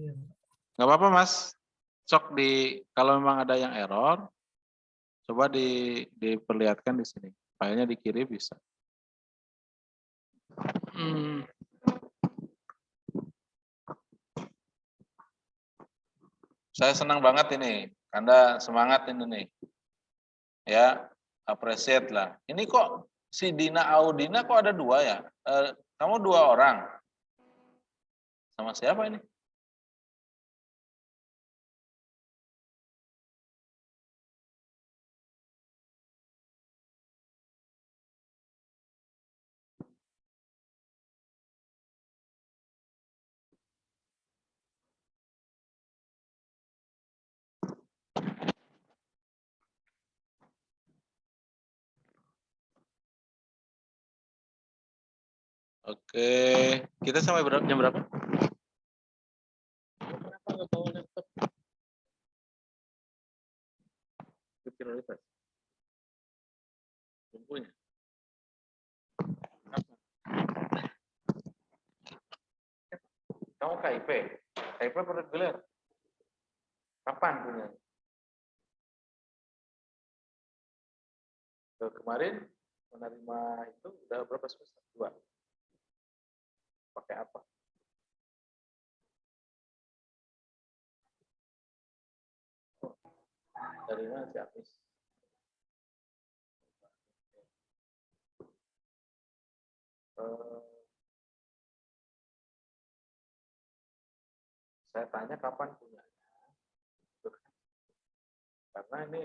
Iya. Nggak apa-apa, Mas. Cok kalau memang ada yang error, coba diperlihatkan di sini. Filenya dikirim bisa. Saya senang banget ini. Anda semangat ini nih. Ya, appreciate lah. Ini kok si Dina Audina kok ada 2 ya? Kamu 2 orang. Sama siapa ini? Oke, kita sampai jam berapa? Kenapa nggak bawa laptop? Prioritas. Kumpulnya. Kamu KIP? KIP bergelar. Kapan punya? Kemarin menerima itu udah berapa semester? 2. Pakai apa? Dari mana si Apis? Saya tanya kapan punya? Karena ini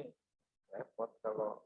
repot kalau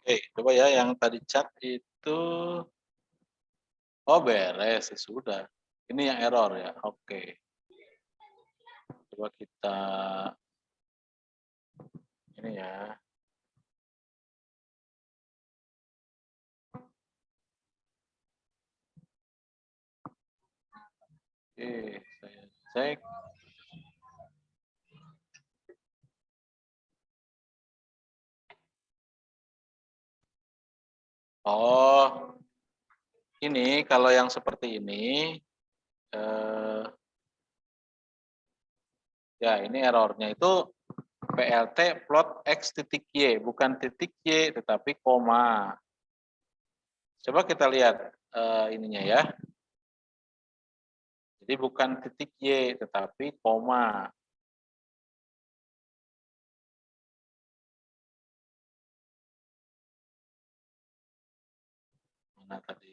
Oke, coba ya yang tadi chat itu, oh beres, ya sudah. Ini yang error ya, oke. Coba kita, ini ya. Oke, saya cek. Oh, ini kalau yang seperti ini, eh, ya ini errornya itu PLT plot X titik Y, bukan titik Y, tetapi koma. Coba kita lihat ininya ya. Jadi bukan titik Y, tetapi koma. Mana tadi?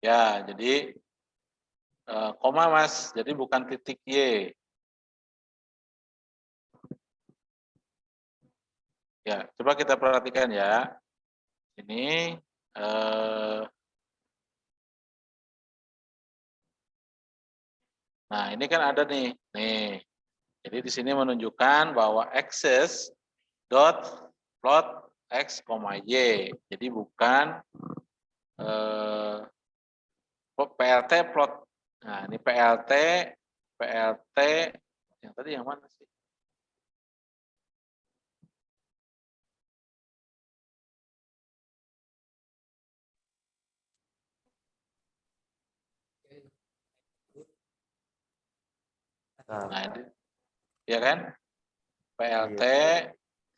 Ya, jadi koma Mas, jadi bukan titik Y. Ya, coba kita perhatikan ya. Ini nah ini kan ada nih. Nih. Jadi di sini menunjukkan bahwa access dot plot x, y. Jadi bukan PLT plot. Nah, ini PLT yang tadi yang mana sih? Nah, ini, ya kan? PLT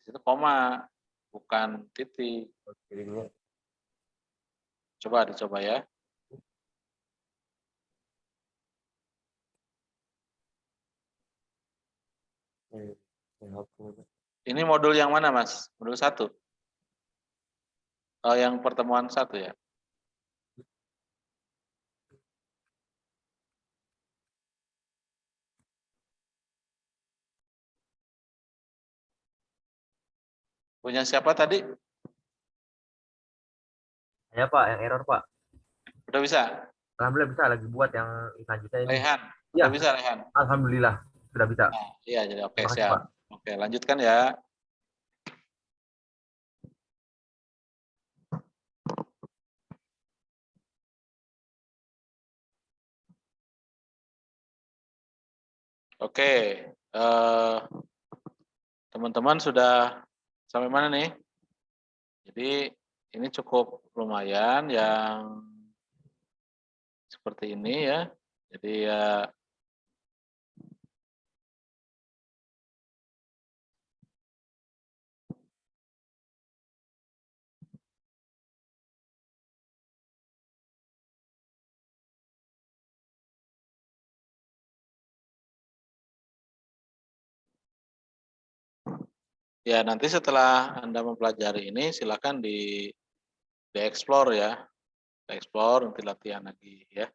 itu koma, bukan titik. Coba dicoba ya. Ini modul yang mana, Mas? Modul 1? Oh, yang pertemuan 1 ya? Punya siapa tadi? Ya Pak, yang error Pak. Udah bisa? Alhamdulillah bisa lagi buat yang selanjutnya ini. Rehan, Ya, udah bisa Rehan? alhamdulillah sudah bisa. Nah, iya, jadi oke, Terima kasih, siap. Pak. Oke, lanjutkan ya. Oke, teman-teman sudah sampai mana nih? Jadi ini cukup lumayan yang seperti ini ya. Jadi ya ya nanti setelah Anda mempelajari ini silakan di explore ya. Di explore nanti latihan lagi ya.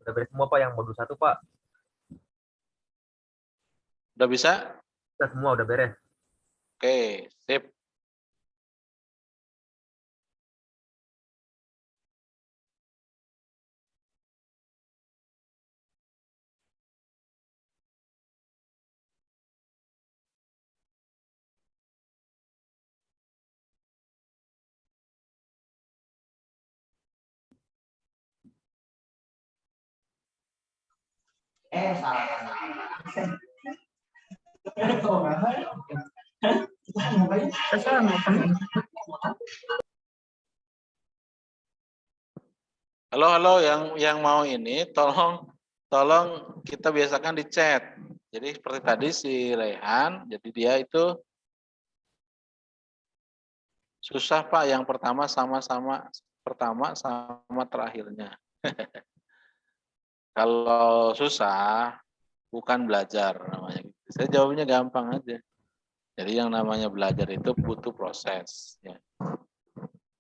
Udah beres semua Pak yang modul 1 Pak. Udah bisa? Kita semua udah beres. Oke, sip. Halo, halo, yang mau ini tolong kita biasakan di chat. Jadi seperti tadi si Rehan, jadi dia itu susah Pak yang pertama sama terakhirnya. Kalau susah bukan belajar namanya. Saya jawabnya gampang aja. Jadi yang namanya belajar itu butuh proses. Ya.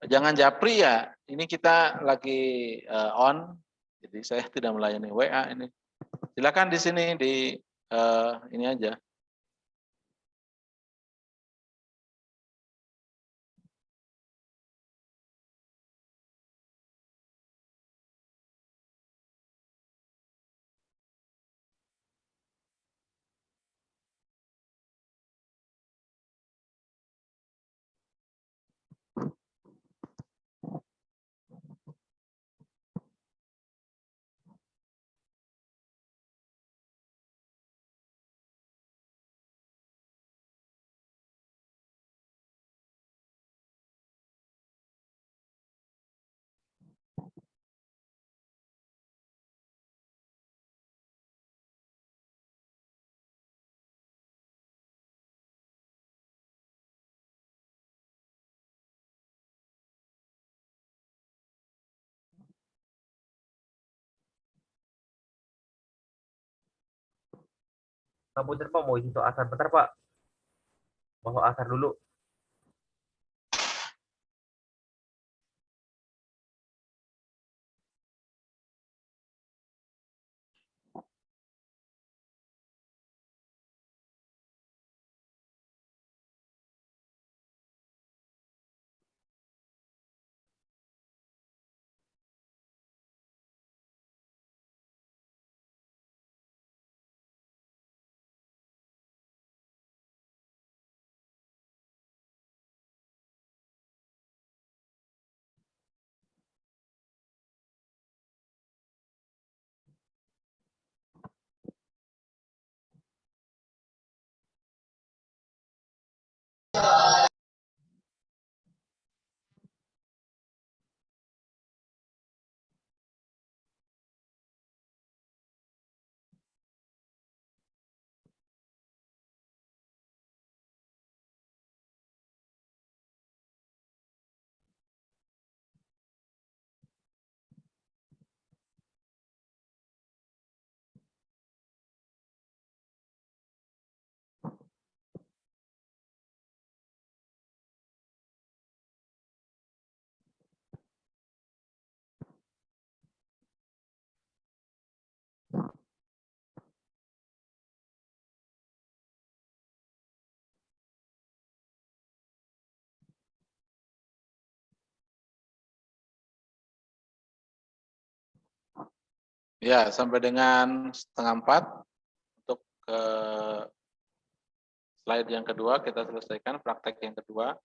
Jangan japri ya. Ini kita lagi on. Jadi saya tidak melayani WA ini. Silakan di sini di ini aja. Pak Punten Pak mau itu asar bentar Pak. Mau asar dulu. Ya, sampai dengan 3:30 untuk slide yang kedua kita selesaikan praktek yang kedua.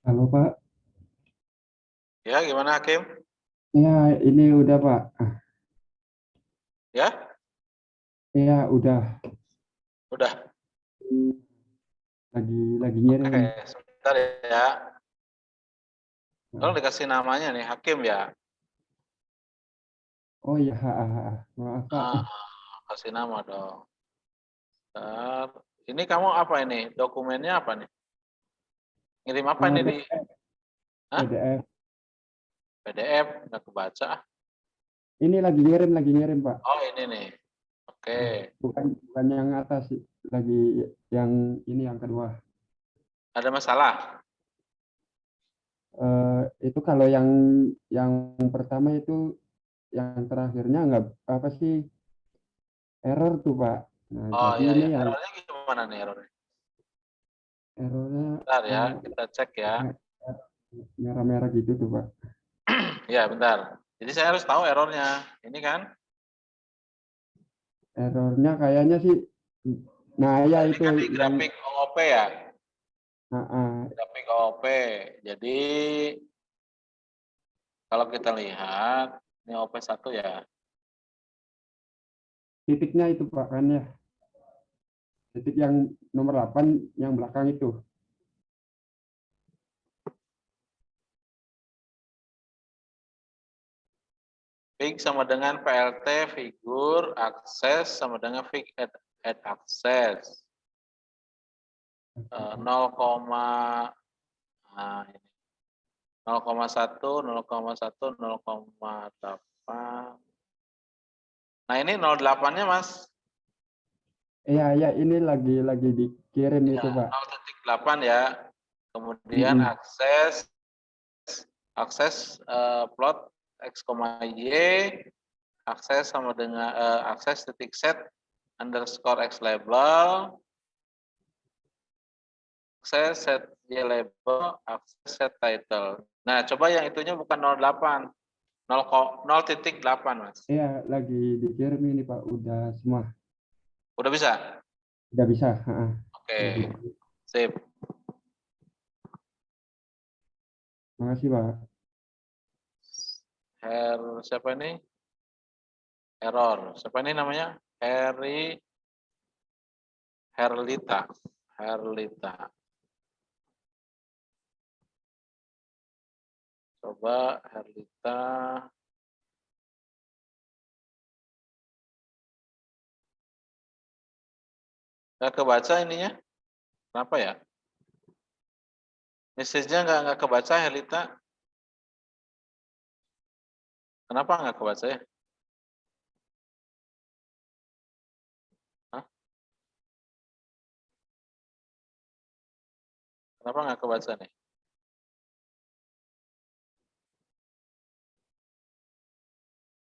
Halo Pak, Ya, gimana Hakim? ya ini udah Pak. Ya, Ya udah udah. lagi Oke, ngirim. sebentar ya. Tolong dikasih namanya nih, Hakim ya. Oh iya, maaf Pak. Ah, kasih nama dong. Bentar. Ini kamu apa ini? Dokumennya apa nih? Ngirim apa nih di Hah? PDF. PDF? Nggak kebaca. Ini lagi ngirim Pak. Oh, ini nih. Oke. Bukan yang atas, lagi yang ini yang kedua. Ada masalah? Itu kalau yang pertama itu yang terakhirnya nggak apa sih error tuh Pak. Nah Oh jadi iya, ini iya. yang Errornya gimana nih errornya? errornya Bentar ya, kita cek ya. merah-merah gitu tuh Pak. Ya, bentar. Jadi saya harus tahu errornya. Ini kan? Errornya kayaknya sih, nah ya Ini itu kan di yang grafik OOP ya? ah, Grafik OOP. Jadi kalau kita lihat, ini OP1 ya. titiknya itu Pak kan ya. Titik yang nomor 8 yang belakang itu. Fig sama dengan PLT, figur, akses sama dengan fig add akses. 0, nah ini. 0,1, 0,1, 0,8. Nah ini 0,8-nya Mas. Ya ini lagi dikirim Ya, itu Pak. 0,8 ya. Kemudian akses plot x, y, akses sama dengan akses titik set underscore x label, akses set y label, akses set title. Nah, coba yang itunya bukan 0,8, 0,8 Mas. Iya lagi dikirim ini Pak, udah semua. Udah bisa? Udah bisa. Oke, sip. Makasih Pak. Siapa ini? Error. Siapa ini namanya? Herlita. Coba Herlita. Nggak kebaca ininya? Kenapa ya? Message-nya nggak kebaca Herlita. Kenapa nggak kebaca ya? Hah? Kenapa nggak kebaca nih?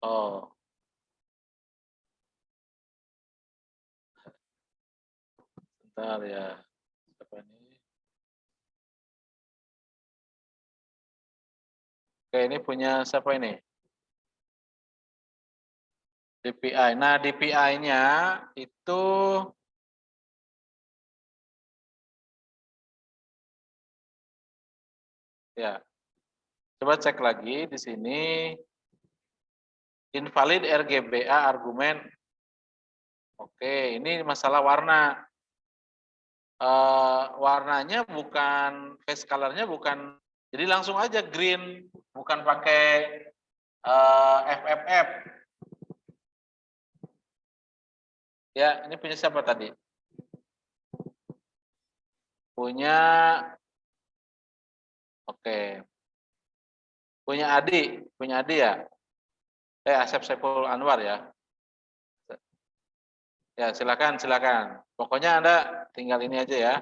Oh, bentar ya. Siapa ini? Oke, ini punya siapa ini? DPI. Nah, DPI-nya itu ya. Coba cek lagi di sini. Invalid RGBA argumen. Oke, ini masalah warna. Warnanya bukan face color-nya bukan. Jadi langsung aja green, bukan pakai FFF. Ya, ini punya siapa tadi? Punya, oke. Punya Adi ya? Asep Saiful Anwar ya? Ya, silakan. Pokoknya Anda tinggal ini aja ya.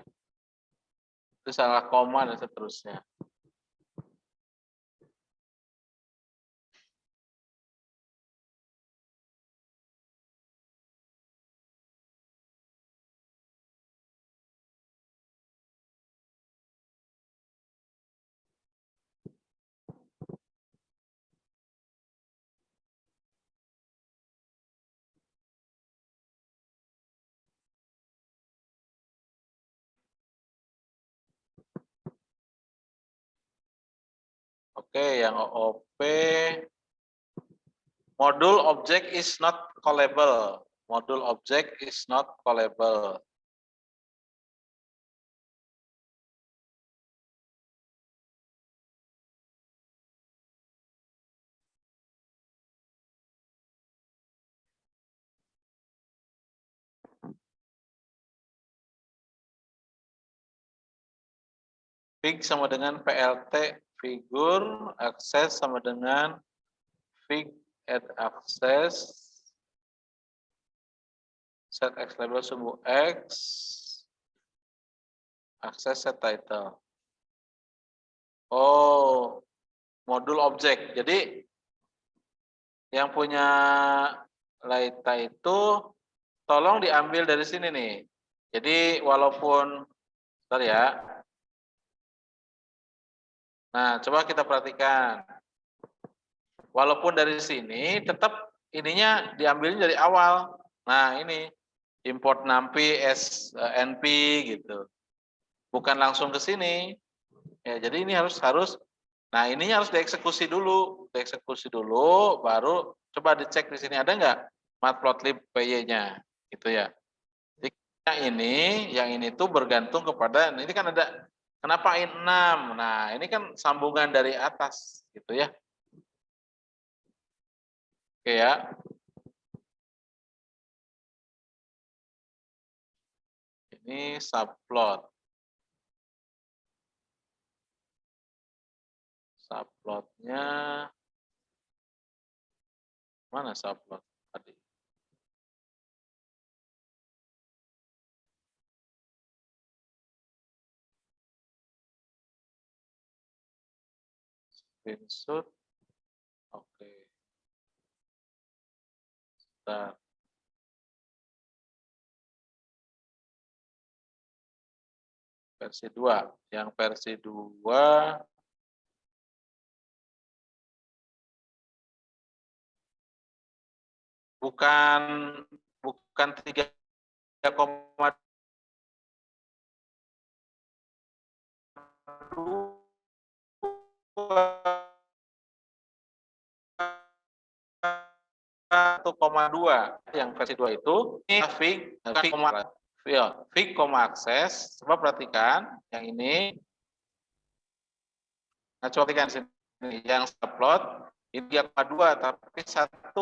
Itu salah koma dan seterusnya. Oke, yang OOP. Module object is not callable. Module object is not callable. Fig sama dengan PLT figur, access sama dengan fig at access, set x label sumbu x, access set title. Oh, modul objek. Jadi yang punya Laita itu tolong diambil dari sini nih. Jadi walaupun, bentar ya. Nah, coba kita perhatikan. Walaupun dari sini, tetap ininya diambilnya dari awal. Nah, ini import NumPy as NP gitu. Bukan langsung ke sini. Ya, jadi ini harus. Nah, ininya harus dieksekusi dulu. Dieksekusi dulu, baru coba dicek di sini ada nggak matplotlib py-nya, gitu ya. Jadi yang ini tuh bergantung kepada, ini kan ada. Kenapa in 6? Nah, ini kan sambungan dari atas, gitu ya. Oke ya. Ini subplot. Subplotnya mana subplot tadi? Screenshot. Oke. Bentar. Versi 2. Yang versi 2 bukan 3,2 1,2 yang versi 2 itu ini fig, akses. Coba perhatikan yang ini. Nah, coba perhatikan sini yang subplot ini 3,2 tapi 1,2.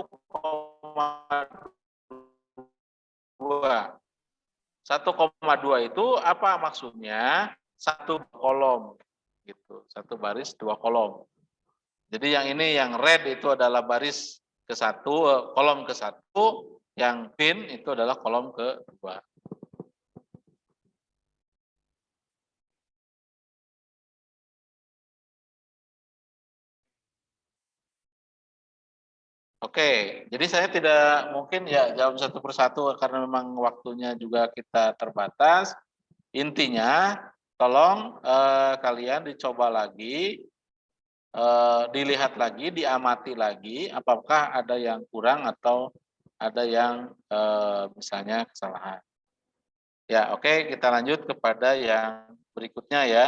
1,2 itu apa maksudnya? 1 kolom gitu, 1 baris 2 kolom. Jadi yang ini yang red itu adalah baris ke-1, kolom ke-1, yang pink itu adalah kolom ke-2. Oke, jadi saya tidak mungkin ya jawab satu persatu karena memang waktunya juga kita terbatas. Intinya, tolong kalian dicoba lagi, dilihat lagi, diamati lagi, apakah ada yang kurang atau ada yang misalnya kesalahan. Ya, oke, kita lanjut kepada yang berikutnya ya,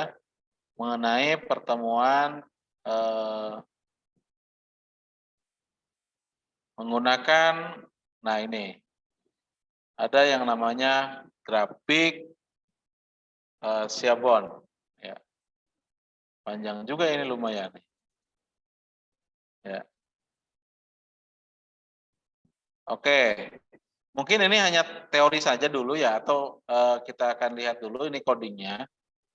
mengenai pertemuan menggunakan, nah ini, ada yang namanya grafik Schiavone. Ya. Panjang juga ini lumayan. Ya. Oke, mungkin ini hanya teori saja dulu ya, atau kita akan lihat dulu ini codingnya.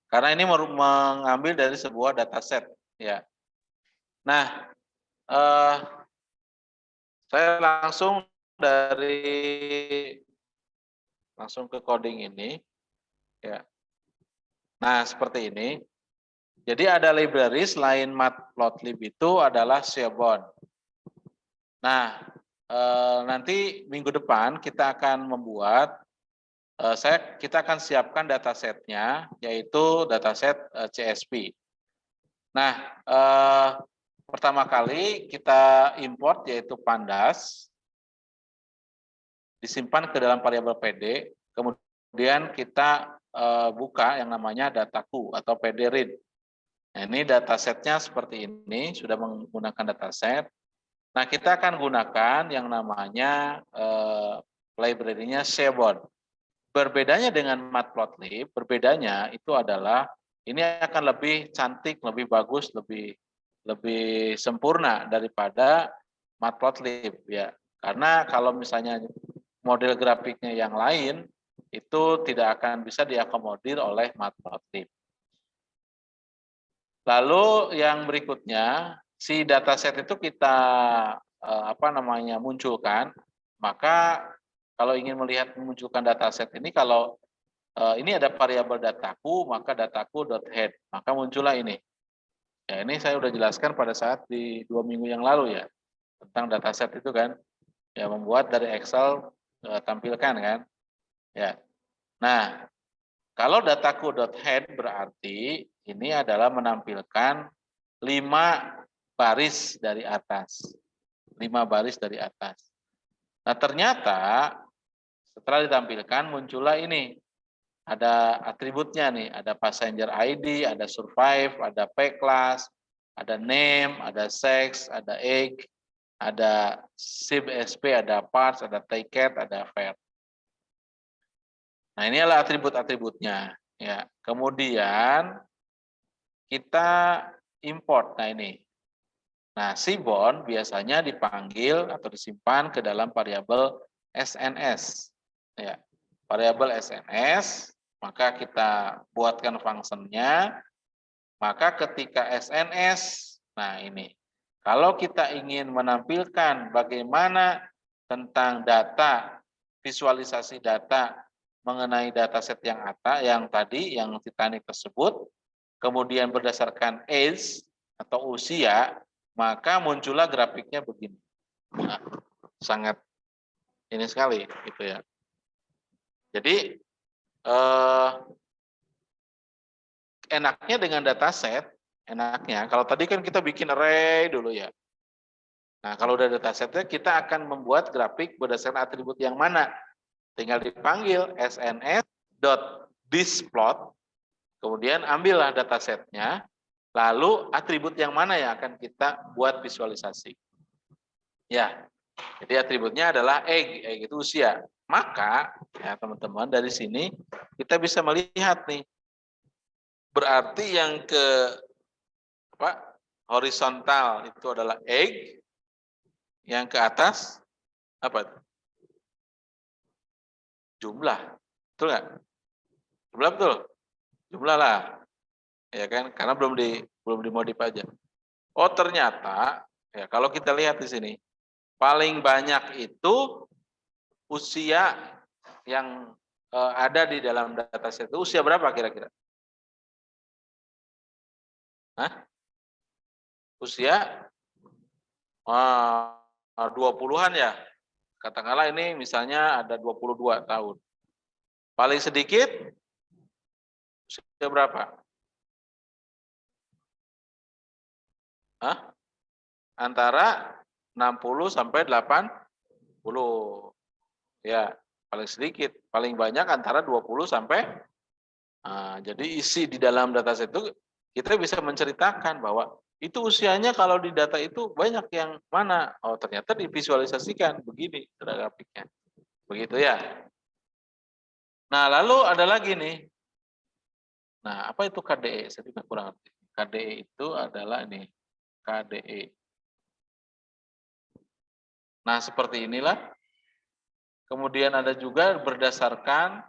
Karena ini mengambil dari sebuah dataset. Ya. Nah, saya langsung ke coding ini. Ya. Nah, seperti ini. Jadi ada library selain matplotlib itu adalah Schiavone. Nah, nanti minggu depan kita akan membuat, kita akan siapkan datasetnya, yaitu dataset CSV. Nah, pertama kali kita import yaitu pandas, disimpan ke dalam variabel PD, kemudian kita buka yang namanya dataku atau PD read. Nah, ini datasetnya seperti ini, sudah menggunakan dataset. Nah, kita akan gunakan yang namanya library-nya Seaborn. Berbedanya dengan Matplotlib, berbedanya itu adalah ini akan lebih cantik, lebih bagus, lebih sempurna daripada Matplotlib ya. Karena kalau misalnya model grafiknya yang lain itu tidak akan bisa diakomodir oleh Matplotlib. Lalu yang berikutnya, si dataset itu kita munculkan, maka kalau ingin melihat memunculkan dataset ini, kalau ini ada variabel dataku, maka dataku.head, maka muncullah ini. Ya, ini saya sudah jelaskan pada saat di 2 minggu yang lalu ya, tentang dataset itu kan, ya membuat dari Excel tampilkan kan. Ya. Nah, kalau dataku.head berarti ini adalah menampilkan 5 baris dari atas. 5 baris dari atas. Nah, ternyata setelah ditampilkan muncullah ini. Ada atributnya nih, ada passenger ID, ada survive, ada pay class, ada name, ada sex, ada age, ada SIP SP, ada parts, ada ticket, ada fare. Nah, ini adalah atribut-atributnya ya. Kemudian kita import. Nah, ini. Nah, Seaborn biasanya dipanggil atau disimpan ke dalam variabel SNS ya. Variabel SNS, maka kita buatkan fungsinya, maka ketika SNS, nah ini, kalau kita ingin menampilkan bagaimana tentang data, visualisasi data mengenai dataset yang tadi, yang Titanic tersebut, kemudian berdasarkan age atau usia, maka muncullah grafiknya begini. Nah, sangat ini sekali, gitu ya. Jadi enaknya dengan dataset, enaknya kalau tadi kan kita bikin array dulu ya. Nah, kalau udah datasetnya kita akan membuat grafik berdasarkan atribut yang mana. Tinggal dipanggil sns.displot, kemudian ambillah datasetnya, lalu atribut yang mana yang akan kita buat visualisasi. Ya, jadi atributnya adalah age itu usia. Maka, ya teman-teman, dari sini kita bisa melihat nih, berarti yang ke horizontal itu adalah age, yang ke atas apa? Jumlah, betul nggak? Jumlah betul, jumlah lah, ya kan? Karena belum dimodif aja. Oh ternyata, ya kalau kita lihat di sini, paling banyak itu usia yang ada di dalam dataset itu usia berapa kira-kira? Hah? Usia 20-an ya. Katakanlah ini misalnya ada 22 tahun. Paling sedikit usia berapa? Hah? Antara 60 sampai 80. Ya, paling sedikit, paling banyak antara 20 sampai jadi isi di dalam dataset itu kita bisa menceritakan bahwa itu usianya kalau di data itu banyak yang mana. Oh, ternyata divisualisasikan begini grafiknya. Begitu ya. Nah, lalu ada lagi nih. Nah, apa itu KDE? Saya juga kurang ngerti. KDE itu adalah ini, KDE. Nah, seperti inilah. Kemudian ada juga berdasarkan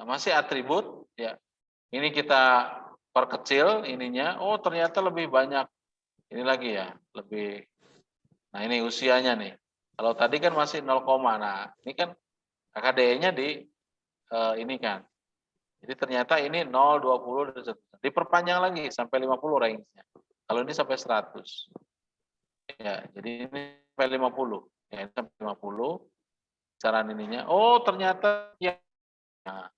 masih atribut ya. Ini kita perkecil ininya. Oh, ternyata lebih banyak. Ini lagi ya, lebih. Nah, ini usianya nih. Kalau tadi kan masih 0, nah ini kan KDE-nya di ini kan. Jadi ternyata ini 0, 20 diperpanjang lagi sampai 50 range-nya. Kalau ini sampai 100. Ya, jadi ini sampai 50. Ya, ini sampai 50. Cara ininya, oh ternyata ya. Nah,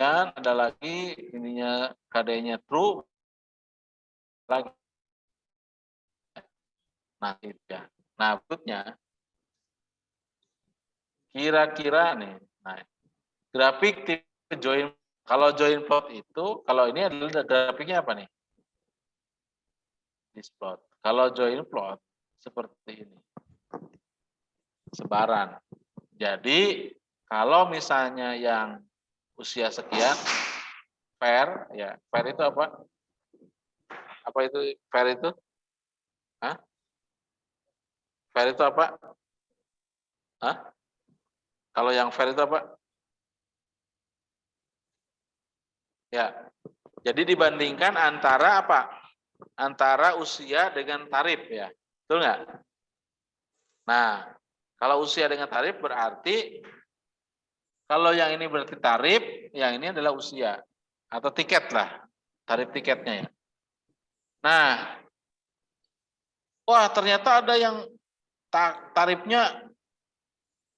dan ada lagi ininya KD-nya true lagi. Nah, itu ya. Nah, berikutnya kira-kira nih, nah, grafik tipe join Kalau join plot itu, kalau ini adalah grafiknya apa nih? This plot. Kalau join plot seperti ini. Sebaran. Jadi kalau misalnya yang usia sekian, fair, ya fair itu apa? Apa itu fair itu? Hah? Fair itu apa? Hah? Kalau yang fair itu apa? Ya. Jadi dibandingkan antara apa? Antara usia dengan tarif ya. Betul nggak? Nah, kalau usia dengan tarif berarti kalau yang ini berarti tarif, yang ini adalah usia atau tiket lah, tarif tiketnya ya. Nah, wah ternyata ada yang tarifnya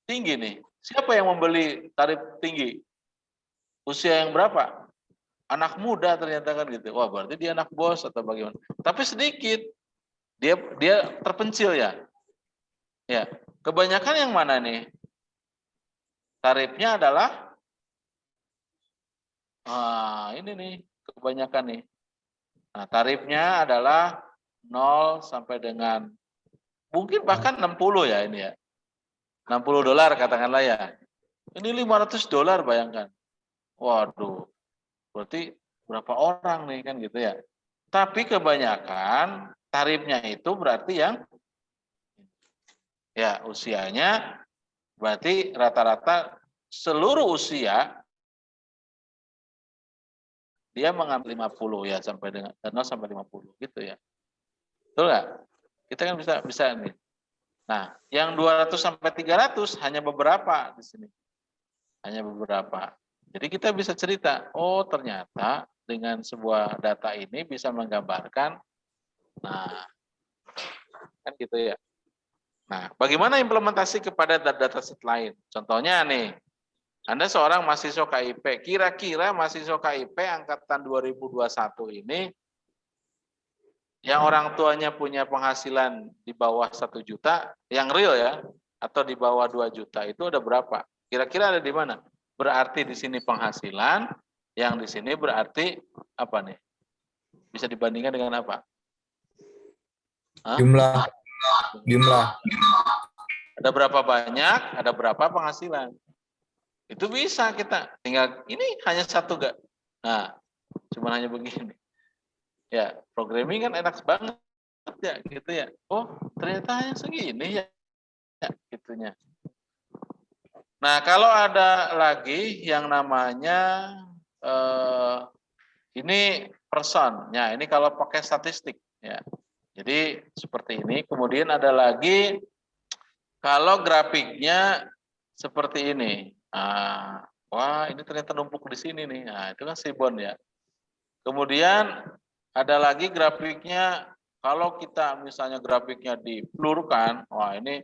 tinggi nih. Siapa yang membeli tarif tinggi? Usia yang berapa? Anak muda ternyata kan gitu. Wah berarti dia anak bos atau bagaimana? Tapi sedikit, dia terpencil ya. Ya, kebanyakan yang mana nih? Tarifnya adalah ini nih kebanyakan nih. Nah, tarifnya adalah 0 sampai dengan mungkin bahkan 60 ya ini ya. $60 katakanlah ya. Ini $500 bayangkan. Waduh. Berarti berapa orang nih kan gitu ya. Tapi kebanyakan tarifnya itu berarti yang ya usianya berarti rata-rata seluruh usia dia mengambil 50 ya sampai dengan 0 sampai 50 gitu ya. Betul nggak? Kita kan bisa nih. Nah, yang 200 sampai 300 hanya beberapa di sini. Hanya beberapa. Jadi kita bisa cerita, oh ternyata dengan sebuah data ini bisa menggambarkan nah kan gitu ya. Nah, bagaimana implementasi kepada dataset lain? Contohnya nih, Anda seorang mahasiswa KIP, kira-kira mahasiswa KIP angkatan 2021 ini yang orang tuanya punya penghasilan di bawah 1 juta, yang real ya, atau di bawah 2 juta, itu ada berapa? Kira-kira ada di mana? Berarti di sini penghasilan, yang di sini berarti apa nih? Bisa dibandingkan dengan apa? Hah? Jumlah. Ada berapa banyak, ada berapa penghasilan. Itu bisa kita, tinggal ini hanya satu gak? Nah, cuma hanya begini. Ya, programming kan enak banget ya, gitu ya. Oh, ternyata hanya segini ya, gitunya. Nah, kalau ada lagi yang namanya ini person, ya ini kalau pakai statistik, ya. Jadi seperti ini. Kemudian ada lagi kalau grafiknya seperti ini. Wah, ini ternyata numpuk di sini nih. Nah, itu kan Seaborn ya. Kemudian ada lagi grafiknya, kalau kita misalnya grafiknya dipelurkan, wah ini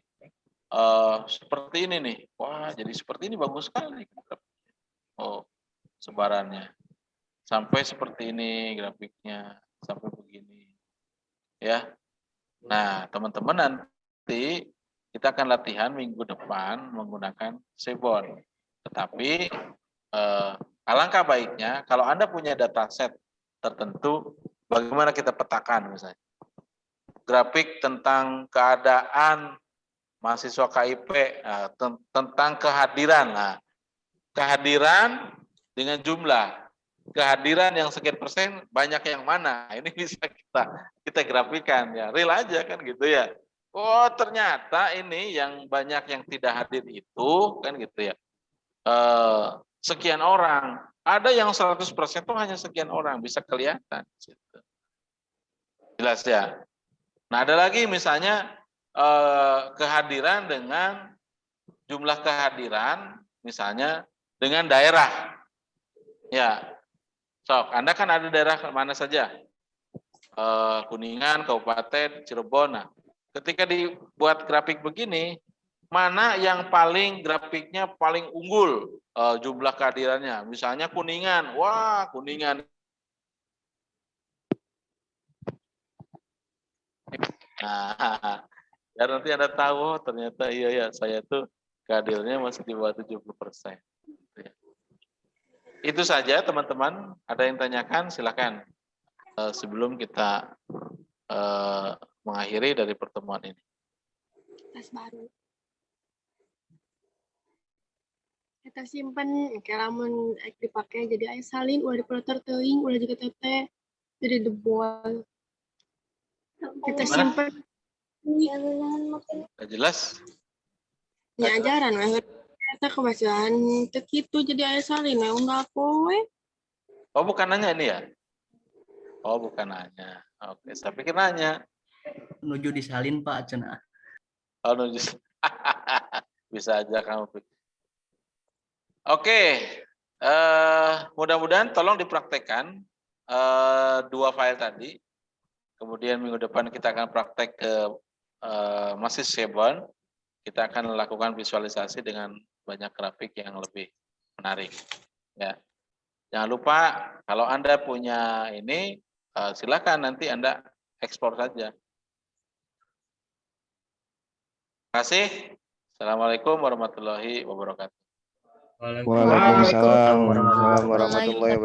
seperti ini nih. Wah, jadi seperti ini bagus sekali. Oh, sebarannya. Sampai seperti ini grafiknya, sampai begini. Ya. Nah, teman-teman nanti kita akan latihan minggu depan menggunakan Seaborn. Tetapi alangkah baiknya kalau Anda punya dataset tertentu, bagaimana kita petakan misalnya. Grafik tentang keadaan mahasiswa KIP, tentang kehadiran. Nah, kehadiran dengan jumlah. Kehadiran yang sekian persen banyak yang mana? Ini bisa kita grafikan ya, real aja kan gitu ya. Oh ternyata ini yang banyak yang tidak hadir itu kan gitu ya. Sekian orang. Ada yang 100% itu hanya sekian orang, bisa kelihatan. Jelas ya. Nah ada lagi misalnya kehadiran dengan jumlah kehadiran, misalnya dengan daerah. Ya. Sok, Anda kan ada daerah mana saja? Kuningan, Kabupaten, Cirebon. Nah, ketika dibuat grafik begini, mana yang paling grafiknya paling unggul jumlah kehadirannya? Misalnya Kuningan, wah Kuningan. Nah, ya nanti Anda tahu ternyata iya ya saya tuh kehadirannya masih di bawah 70%. Itu saja teman-teman. Ada yang tanyakan silakan sebelum kita mengakhiri dari pertemuan ini. Tas baru. Kita simpen, kayak lamun dipakai jadi air salin, ulah dipelter teuing, ulah juga teteh, jadi debol. Kita Gimana? simpen. Nggak jelas? Ya ajaran, kita kebacaan teu kitu jadi air salin, enggak poe. Oh, bukan nanya ini ya? Oh, bukan nanya. Oke, saya pikir nanya. Menuju disalin Pak cenah. Oh, nulis. Bisa aja kamu pikir. Oke, mudah-mudahan tolong dipraktekkan 2 file tadi. Kemudian minggu depan kita akan praktek ke masih Shebon. Kita akan lakukan visualisasi dengan banyak grafik yang lebih menarik. Ya, jangan lupa kalau Anda punya ini, silakan nanti Anda ekspor saja. Terima kasih. Assalamualaikum warahmatullahi wabarakatuh. Waalaikumsalam warahmatullahi wabarakatuh.